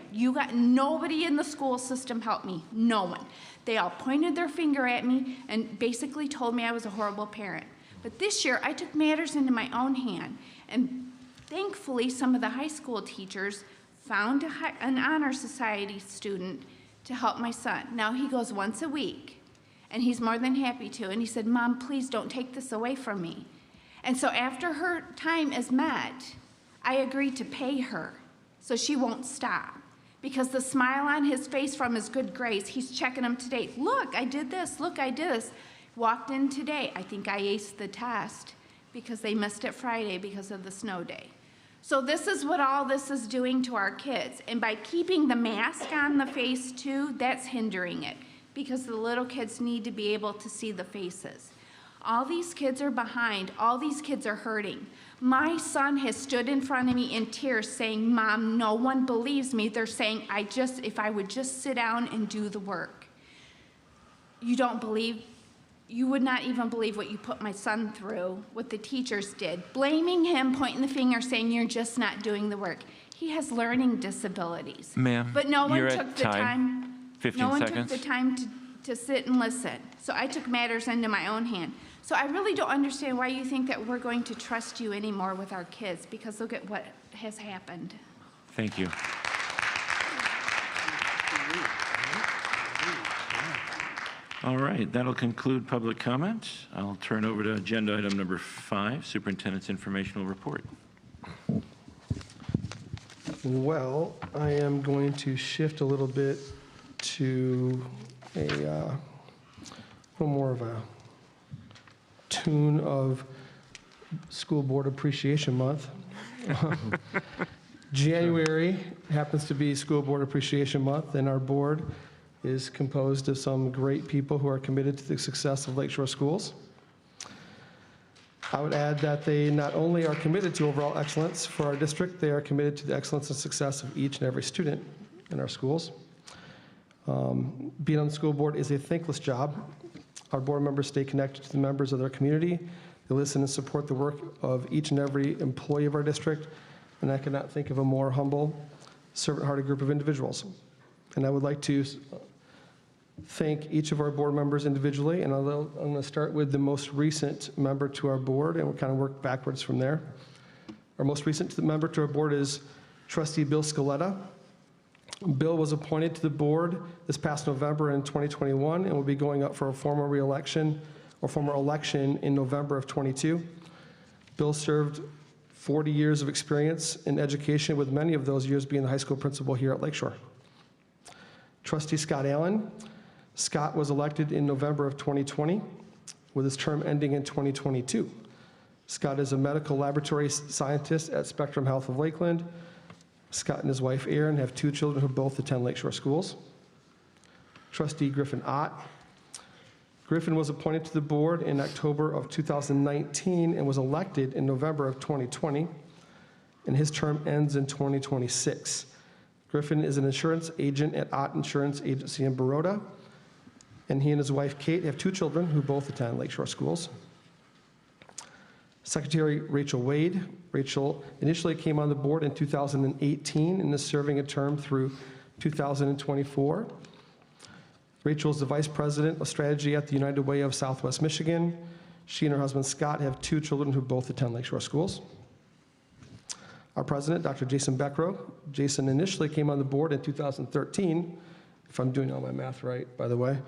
Nobody in the school system helped me, no one. They all pointed their finger at me and basically told me I was a horrible parent. But this year, I took matters into my own hand, and thankfully, some of the high school teachers found an honor society student to help my son. Now he goes once a week, and he's more than happy to. And he said, Mom, please don't take this away from me. And so after her time is met, I agreed to pay her so she won't stop. Because the smile on his face from his good grades, he's checking them today. Look, I did this. Look, I did this. Walked in today. I think I aced the test because they missed it Friday because of the snow day. So this is what all this is doing to our kids. And by keeping the mask on the face too, that's hindering it because the little kids need to be able to see the faces. All these kids are behind. All these kids are hurting. My son has stood in front of me in tears saying, Mom, no one believes me. They're saying, if I would just sit down and do the work. You would not even believe what you put my son through, what the teachers did. Blaming him, pointing the finger, saying you're just not doing the work. He has learning disabilities. Ma'am, but no one you're took at the time. 15 no one seconds. took the time to sit and listen. So I took matters into my own hand. So I really don't understand why you think that we're going to trust you anymore with our kids, because look at what has happened. Thank you. All right, that'll conclude public comment. I'll turn over to agenda item number 5, Superintendent's informational report. Well, I am going to shift a little bit to a little more of a tune of School Board Appreciation Month. January happens to be School Board Appreciation Month, and our board is composed of some great people who are committed to the success of Lakeshore schools. I would add that they not only are committed to overall excellence for our district, they are committed to the excellence and success of each and every student in our schools. Being on the school board is a thankless job. Our board members stay connected to the members of their community. They listen and support the work of each and every employee of our district, and I cannot think of a more humble, servant-hearted group of individuals. And I would like to thank each of our board members individually, and I'm going to start with the most recent member to our board, and we'll kind of work backwards from there. Our most recent member to our board is Trustee Bill Scaletta. Bill was appointed to the board this past November in 2021 and will be going up for a formal re-election or formal election in November of 22. Bill served 40 years of experience in education, with many of those years being the high school principal here at Lakeshore. Trustee Scott Allen. Scott was elected in November of 2020, with his term ending in 2022. Scott is a medical laboratory scientist at Spectrum Health of Lakeland. Scott and his wife, Erin, have 2 children who both attend Lakeshore schools. Trustee Griffin Ott. Griffin was appointed to the board in October of 2019 and was elected in November of 2020, and his term ends in 2026. Griffin is an insurance agent at Ott Insurance Agency in Baroda. And he and his wife, Kate, have 2 children who both attend Lakeshore Schools. Secretary Rachel Wade. Rachel initially came on the board in 2018 and is serving a term through 2024. Rachel is the Vice President of Strategy at the United Way of Southwest Michigan. She and her husband, Scott, have 2 children who both attend Lakeshore Schools. Our president, Dr. Jason Beckrow. Jason initially came on the board in 2013, if I'm doing all my math right, by the way,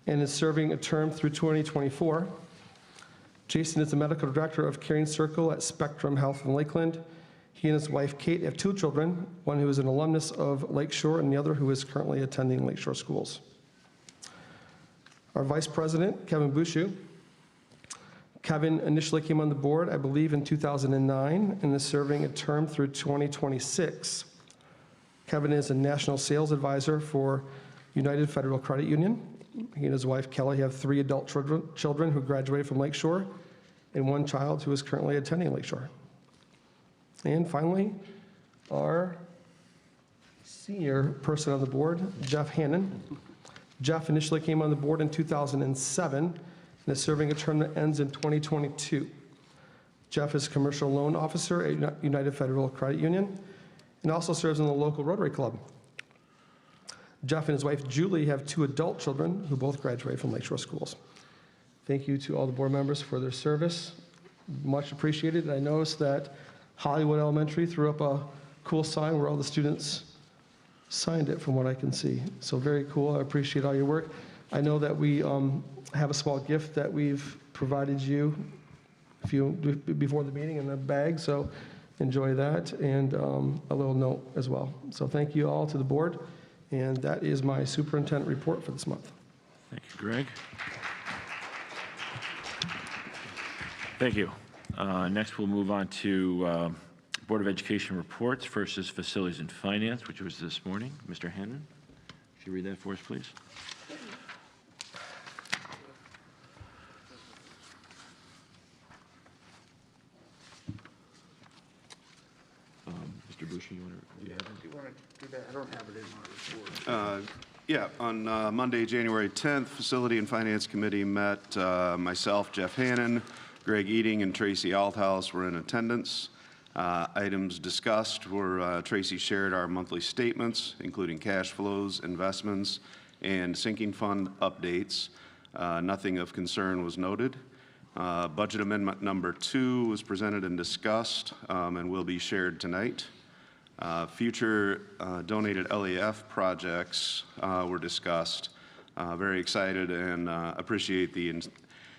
and is serving a term through 2024. Jason is the medical director of Caring Circle at Spectrum Health in Lakeland. He and his wife, Kate, have 2 children, one who is an alumnus of Lakeshore and the other who is currently attending Lakeshore Schools. Our vice president, Kevin Bushu. Kevin initially came on the board, I believe, in 2009 and is serving a term through 2026. Kevin is a national sales advisor for United Federal Credit Union. He and his wife, Kelly, have 3 adult children who graduated from Lakeshore and 1 child who is currently attending Lakeshore. And finally, our senior person on the board, Jeff Hannon. Jeff initially came on the board in 2007 and is serving a term that ends in 2022. Jeff is commercial loan officer at United Federal Credit Union and also serves in the local Rotary Club. Jeff and his wife, Julie, have 2 adult children who both graduated from Lakeshore Schools. Thank you to all the board members for their service. Much appreciated. And I noticed that Hollywood Elementary threw up a cool sign where all the students signed it from what I can see. So very cool. I appreciate all your work. I know that we have a small gift that we've provided you before the meeting in a bag, so enjoy that, and a little note as well. So thank you all to the board, and that is my superintendent report for this month. Thank you, Greg. Thank you. Next, we'll move on to Board of Education reports. First is Facilities and Finance, which was this morning. Mr. Hannon, could you read that for us, please? Mr. Bushy, do you have it? Do you want to do that? I don't have it in my report. Yeah, on Monday, January 10th, Facility and Finance Committee met. Myself, Jeff Hannon, Greg Eating, and Tracy Althouse were in attendance. Items discussed were Tracy shared our monthly statements, including cash flows, investments, and sinking fund updates. Nothing of concern was noted. Budget amendment number 2 was presented and discussed and will be shared tonight. Future donated LEF projects were discussed. Very excited and appreciate the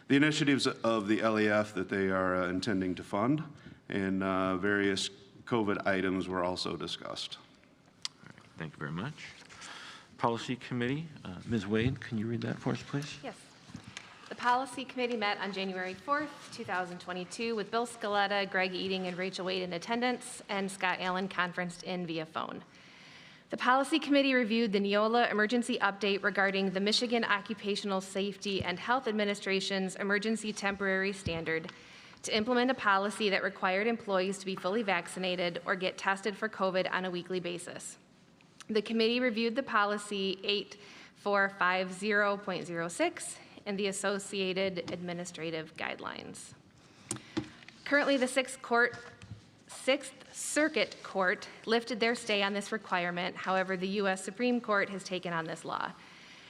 initiatives of the LEF that they are intending to fund, and various COVID items were also discussed. All right, thank you very much. Policy Committee, Ms. Wade, can you read that for us, please? Yes. The Policy Committee met on January 4th, 2022, with Bill Scaletta, Greg Eating, and Rachel Wade in attendance, and Scott Allen conferenced in via phone. The Policy Committee reviewed the Neola emergency update regarding the Michigan Occupational Safety and Health Administration's emergency temporary standard to implement a policy that required employees to be fully vaccinated or get tested for COVID on a weekly basis. The committee reviewed the policy 8450.06 and the associated administrative guidelines. Currently, the Sixth Circuit Court lifted their stay on this requirement. However, the U.S. Supreme Court has taken on this law.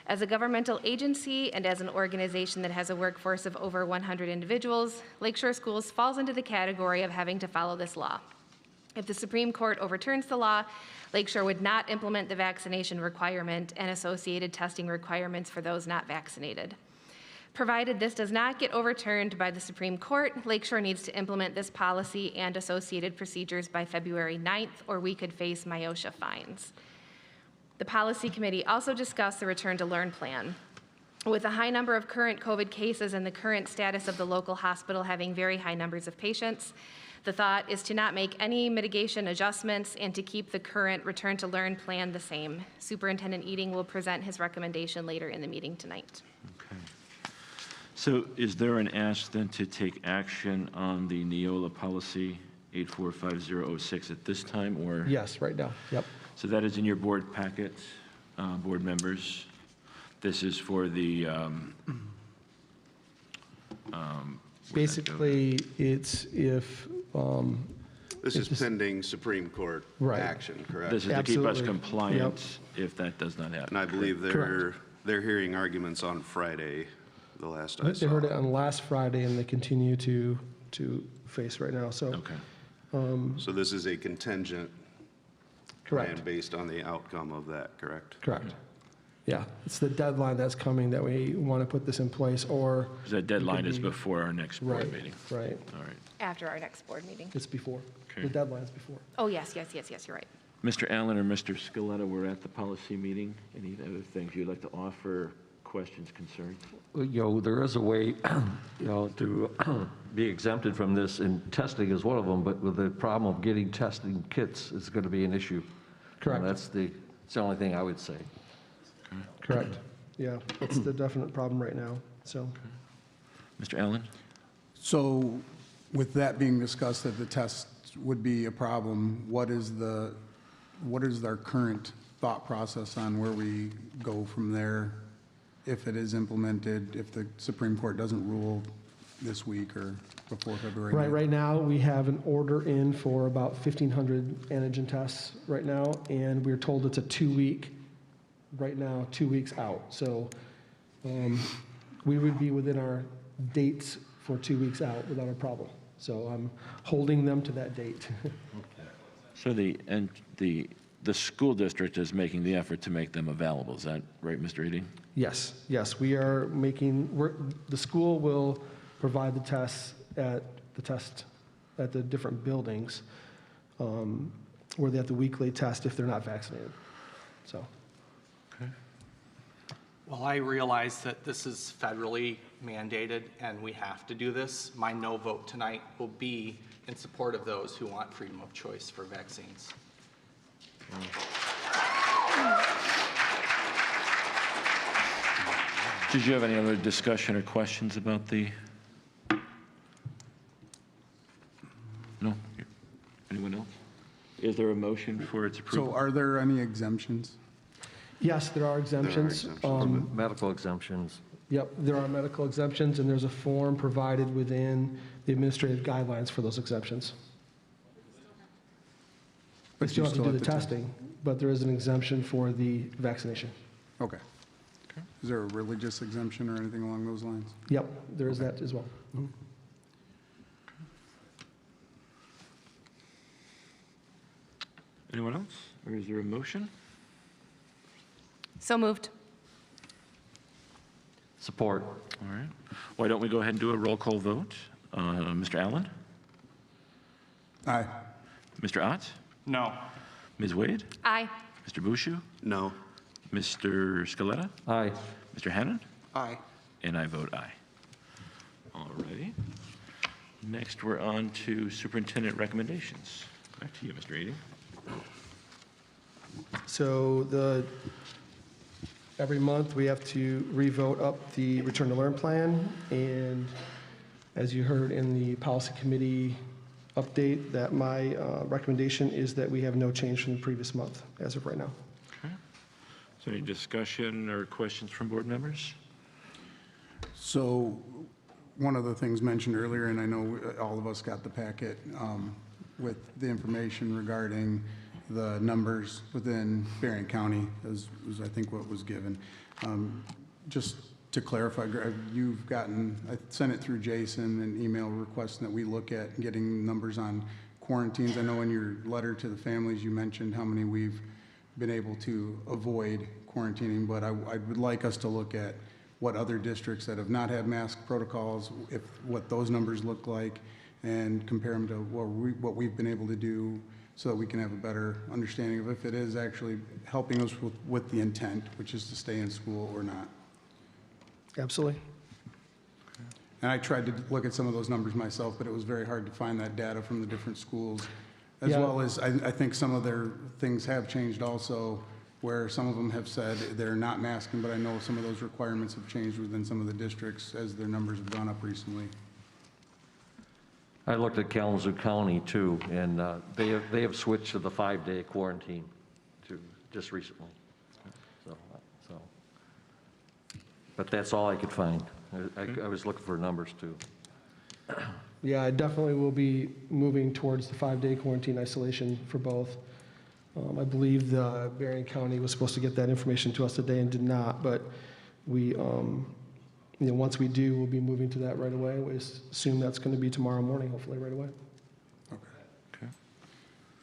As a governmental agency and as an organization that has a workforce of over 100 individuals, Lakeshore Schools falls into the category of having to follow this law. If the Supreme Court overturns the law, Lakeshore would not implement the vaccination requirement and associated testing requirements for those not vaccinated. Provided this does not get overturned by the Supreme Court, Lakeshore needs to implement this policy and associated procedures by February 9th, or we could face MIOSHA fines. The Policy Committee also discussed the Return to Learn plan. With a high number of current COVID cases and the current status of the local hospital having very high numbers of patients, the thought is to not make any mitigation adjustments and to keep the current Return to Learn plan the same. Superintendent Eating will present his recommendation later in the meeting tonight. Okay. So is there an ask then to take action on the Neola policy 845006 at this time, or? Yes, right now, yep. So that is in your board packet, board members. This is for the, Basically, it's if, This is pending Supreme Court Right. action, correct? this is to keep us Absolutely. compliant if that does not happen. And I believe Correct. they're hearing arguments on Friday, the last I they saw. heard it on last Friday, and they continue to face right now, so. Okay. So this is a contingent Correct. plan based on the outcome of that, correct? Correct. Yeah, it's the deadline that's coming that we want to put this in place, or. Because that deadline is be- before our next board Right, meeting. right. All right. After our next board meeting. It's before. Okay. The deadline's before. Oh, yes, you're right. Mr. Allen or Mr. Scaletta were at the policy meeting. Any other things you'd like to offer, questions, concerns? There is a way, to be exempted from this, and testing is one of them, but with the problem of getting testing kits is going to be an issue. Correct. And that's the only thing I would say. Correct. Yeah, it's the definite problem right now, so. Mr. Allen? So with that being discussed, that the test would be a problem, what is our current thought process on where we go from there if it is implemented, if the Supreme Court doesn't rule this week or before February 9th? Right now, we have an order in for about 1,500 antigen tests right now, and we're told it's a 2-week, right now, 2 weeks out. So we would be within our dates for 2 weeks out without a problem. So I'm holding them to that date. So the school district is making the effort to make them available. Is that right, Mr. Eading? Yes, we are the school will provide the tests at the different buildings where they have the weekly test if they're not vaccinated. So. Okay. Well, I realize that this is federally mandated and we have to do this. My no vote tonight will be in support of those who want freedom of choice for vaccines. Did you have any other discussion or questions about the? No? Anyone else? Is there a motion for its approval? So are there any exemptions? Yes, there are exemptions. Medical exemptions. Yep, there are medical exemptions, and there's a form provided within the administrative guidelines for those exemptions. We But still you have to do the test. testing, but there is an exemption for the vaccination. Okay. Is there a religious exemption or anything along those lines? Yep, there is that as well. Mhm. Anyone else? Or is there a motion? So moved. Support. All right. Why don't we go ahead and do a roll call vote? Mr. Allen? Aye. Mr. Ott? No. Ms. Wade? Aye. Mr. Bushu? No. Mr. Scaletta? Aye. Mr. Hannon? Aye. And I vote aye. All righty. Next, we're on to superintendent recommendations. Back to you, Mr. Eading. So every month, we have to revote up the return to learn plan, and as you heard in the policy committee update, that my recommendation is that we have no change from the previous month as of right now. Okay. Is there any discussion or questions from board members? So one of the things mentioned earlier, and I know all of us got the packet with the information regarding the numbers within Berrien County, as I think what was given. Just to clarify, Greg, I sent it through Jason, an email requesting that we look at getting numbers on quarantines. I know in your letter to the families, you mentioned how many we've been able to avoid quarantining, but I would like us to look at what other districts that have not had mask protocols, what those numbers look like, and compare them to what we've been able to do so that we can have a better understanding of if it is actually helping us with the intent, which is to stay in school or not. Absolutely. And I tried to look at some of those numbers myself, but it was very hard to find that data from the different schools, as Yeah. well as I think some of their things have changed also, where some of them have said they're not masking, but I know some of those requirements have changed within some of the districts as their numbers have gone up recently. I looked at Kalamazoo County too, and they have switched to the 5-day quarantine just recently. So, but that's all I could find. I was looking for numbers too. Yeah, I definitely will be moving towards the 5-day quarantine isolation for both. I believe the Berrien County was supposed to get that information to us today and did not, but we, once we do, we'll be moving to that right away. We assume that's going to be tomorrow morning, hopefully right away.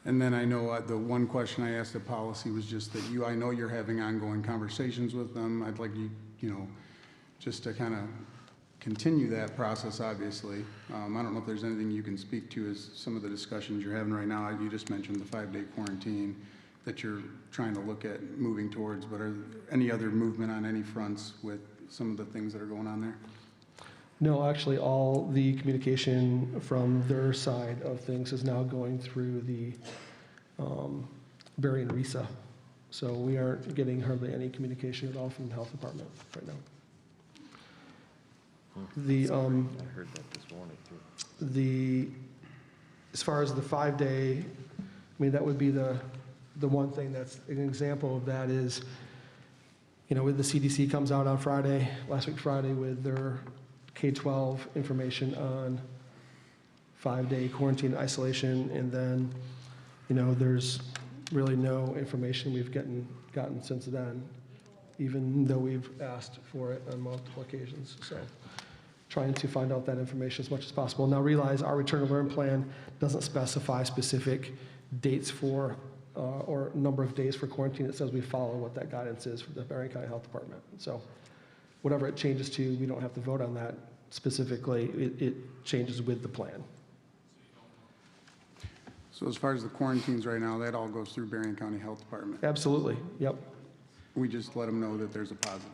And then I know the one question I asked at policy was just that I know you're having ongoing conversations with them. I'd like you, just to kind of continue that process, obviously. I don't know if there's anything you can speak to as some of the discussions you're having right now. You just mentioned the 5-day quarantine that you're trying to look at moving towards, but are there any other movement on any fronts with some of the things that are going on there? No, actually, all the communication from their side of things is now going through the Berrien RISA. So we aren't getting hardly any communication at all from the health department right now. I heard that this morning too. As far as the 5-day, that would be the one thing that's an example of that is, with the CDC comes out on Friday, last week Friday, with their K-12 information on 5-day quarantine isolation, and then, there's really no information we've gotten since then, even though we've asked for it on multiple occasions. So trying to find out that information as much as possible. Now realize our return to learn plan doesn't specify specific dates for or number of days for quarantine. It says we follow what that guidance is for the Berrien County Health Department. So whatever it changes to, we don't have to vote on that specifically. It changes with the plan. So as far as the quarantines right now, that all goes through Berrien County Health Department? Absolutely, yep. We just let them know that there's a positive?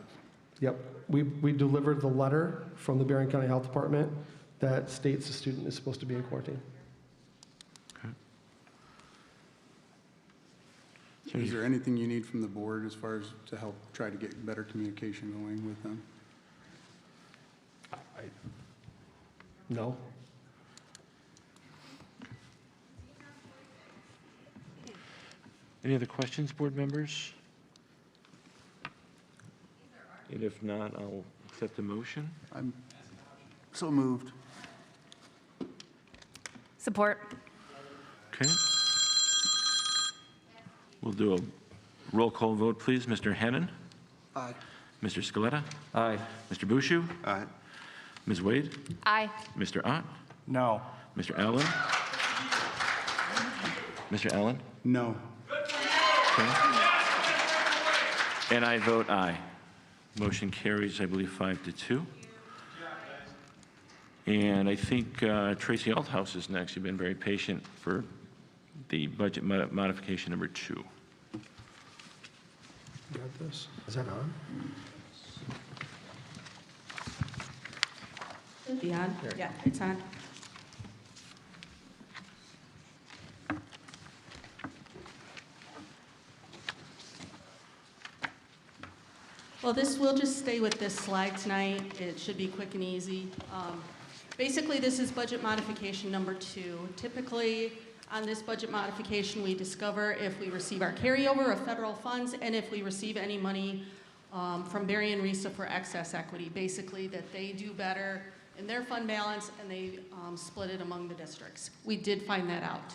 Yep. We delivered the letter from the Berrien County Health Department that states the student is supposed to be in quarantine. Is there anything you need from the board as far as to help try to get better communication going with them? No. Any other questions, board members? And if not, I'll accept the motion. I'm so moved. Support. Okay. We'll do a roll call vote, please. Mr. Hannan? Aye. Mr. Scaletta? Aye. Mr. Bushu? Aye. Ms. Wade? Aye. Mr. Ott? No. Mr. Allen? Mr. Allen? No. Okay. And I vote aye. Motion carries, I believe, 5-2. And I think Tracy Althouse has next. You've been very patient for the budget modification number 2. Got this. Is that on? Be on? Yeah, it's on. Well, we'll just stay with this slide tonight. It should be quick and easy. Basically, this is budget modification number 2. Typically, on this budget modification, we discover if we receive our carryover of federal funds and if we receive any money from Berrien RISA for excess equity. Basically, that they do better in their fund balance and they split it among the districts. We did find that out.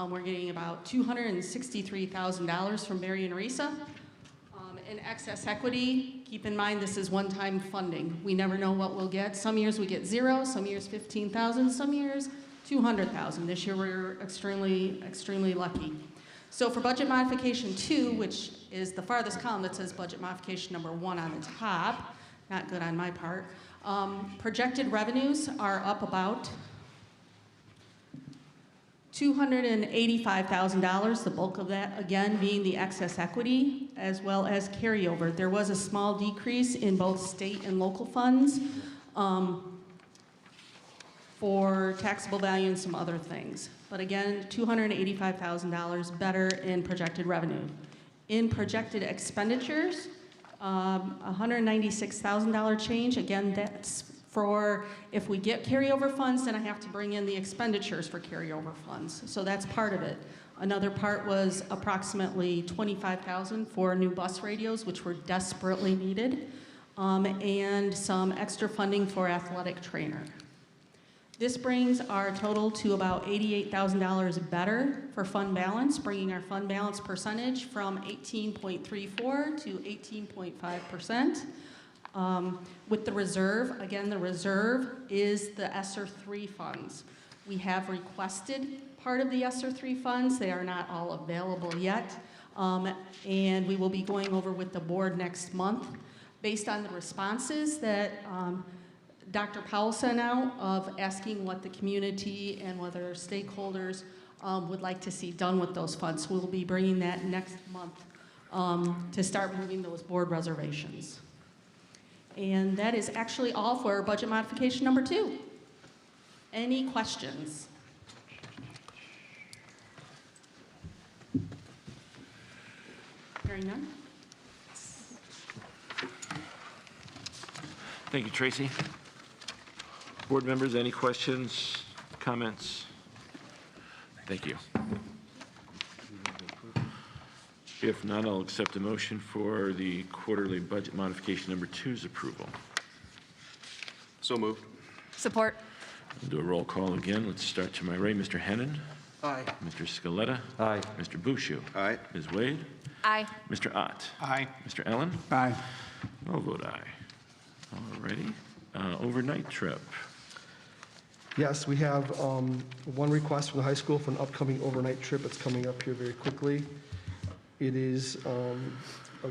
We're getting about $263,000 from Berrien RISA. In excess equity, keep in mind this is one-time funding. We never know what we'll get. Some years we get 0, some years 15,000, some years 200,000. This year we're extremely, extremely lucky. So for budget modification 2, which is the farthest column that says budget modification number 1 on the top, not good on my part, projected revenues are up about $285,000, the bulk of that, again, being the excess equity, as well as carryover. There was a small decrease in both state and local funds for taxable value and some other things. But again, $285,000 better in projected revenue. In projected expenditures, $196,000 change. Again, that's For if we get carryover funds, then I have to bring in the expenditures for carryover funds. So that's part of it. Another part was approximately $25,000 for new bus radios, which were desperately needed, and some extra funding for athletic trainer. This brings our total to about $88,000 better for fund balance, bringing our fund balance percentage from 18.34 to 18.5%. With the reserve, again, the reserve is the ESSER 3 funds. We have requested part of the ESSER 3 funds. They are not all available yet, and we will be going over with the board next month based on the responses that Dr. Powell sent out of asking what the community and whether stakeholders would like to see done with those funds. We'll be bringing that next month to start moving those board reservations. And that is actually all for budget modification number 2. Any questions? Hearing none. Thank you, Tracy. Board members, any questions, comments? Thank you. If not, I'll accept a motion for the quarterly budget modification number 2's approval. So moved. Support. We'll do a roll call again. Let's start to my right. Mr. Hennon. Aye. Mr. Scaletta. Aye. Mr. Bushu. Aye. Ms. Wade. Aye. Mr. Ott. Aye. Mr. Allen. Aye. I'll vote aye. All righty. Overnight trip. Yes, we have one request from the high school for an upcoming overnight trip. It's coming up here very quickly. It is a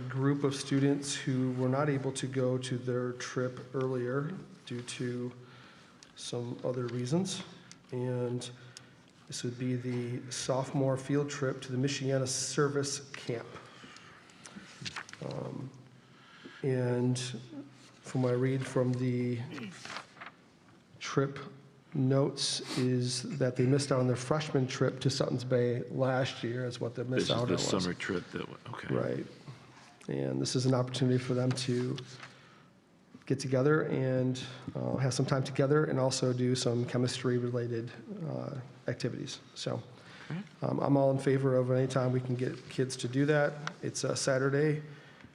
group of students who were not able to go to their trip earlier due to some other reasons. And this would be the sophomore field trip to the Michiana Service Camp. And from what I read from the trip notes is that they missed out on their freshman trip to Sutton's Bay last year is what they missed out on. This is the summer trip that, okay. Right. And this is an opportunity for them to get together and have some time together and also do some chemistry-related activities. So I'm all in favor of any time we can get kids to do that. It's a Saturday,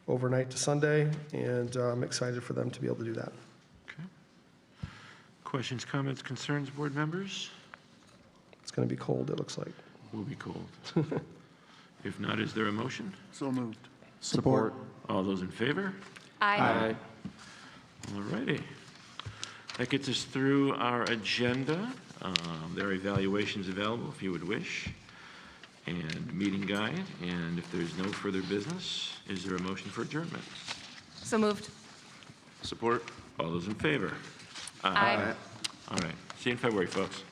overnight to Sunday, and I'm excited for them to be able to do that. Questions, comments, concerns, board members? It's going to be cold, it looks like. Will be cold. If not, is there a motion? So moved. Support. All those in favor? Aye. All righty. That gets us through our agenda. There are evaluations available if you would wish, and meeting guide. And if there's no further business, is there a motion for adjournment? So moved. Support. All those in favor? Aye. All right. See you in February, folks.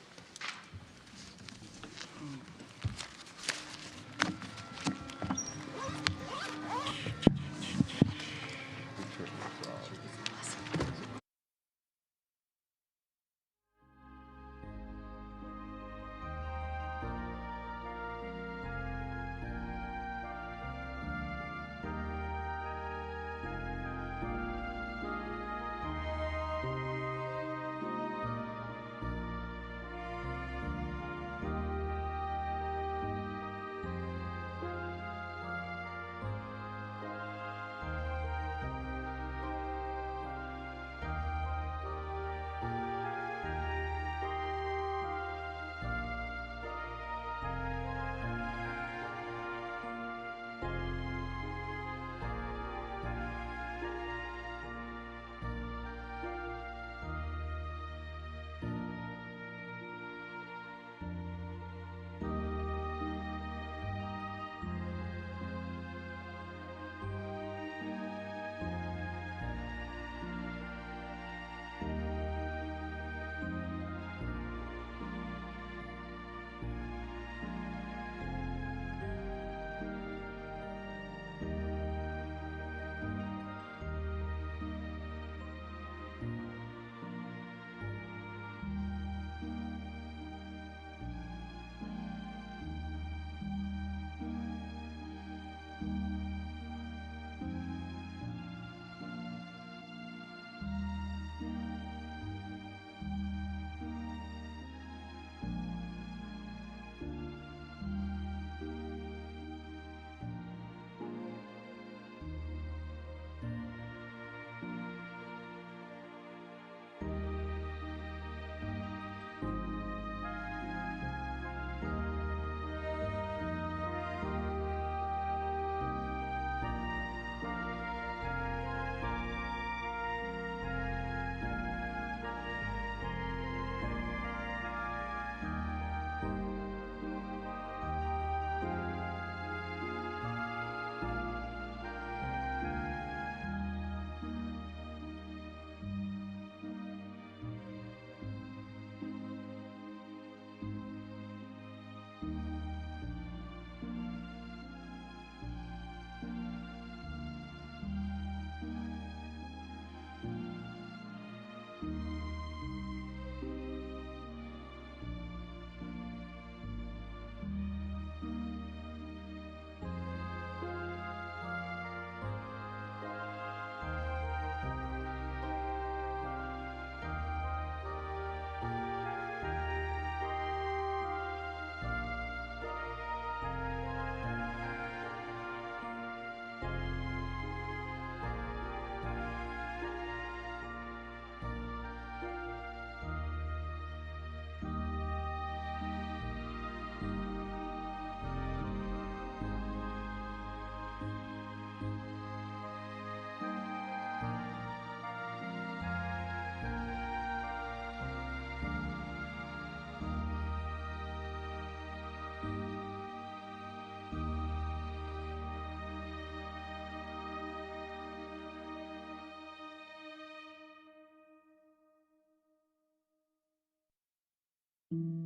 you.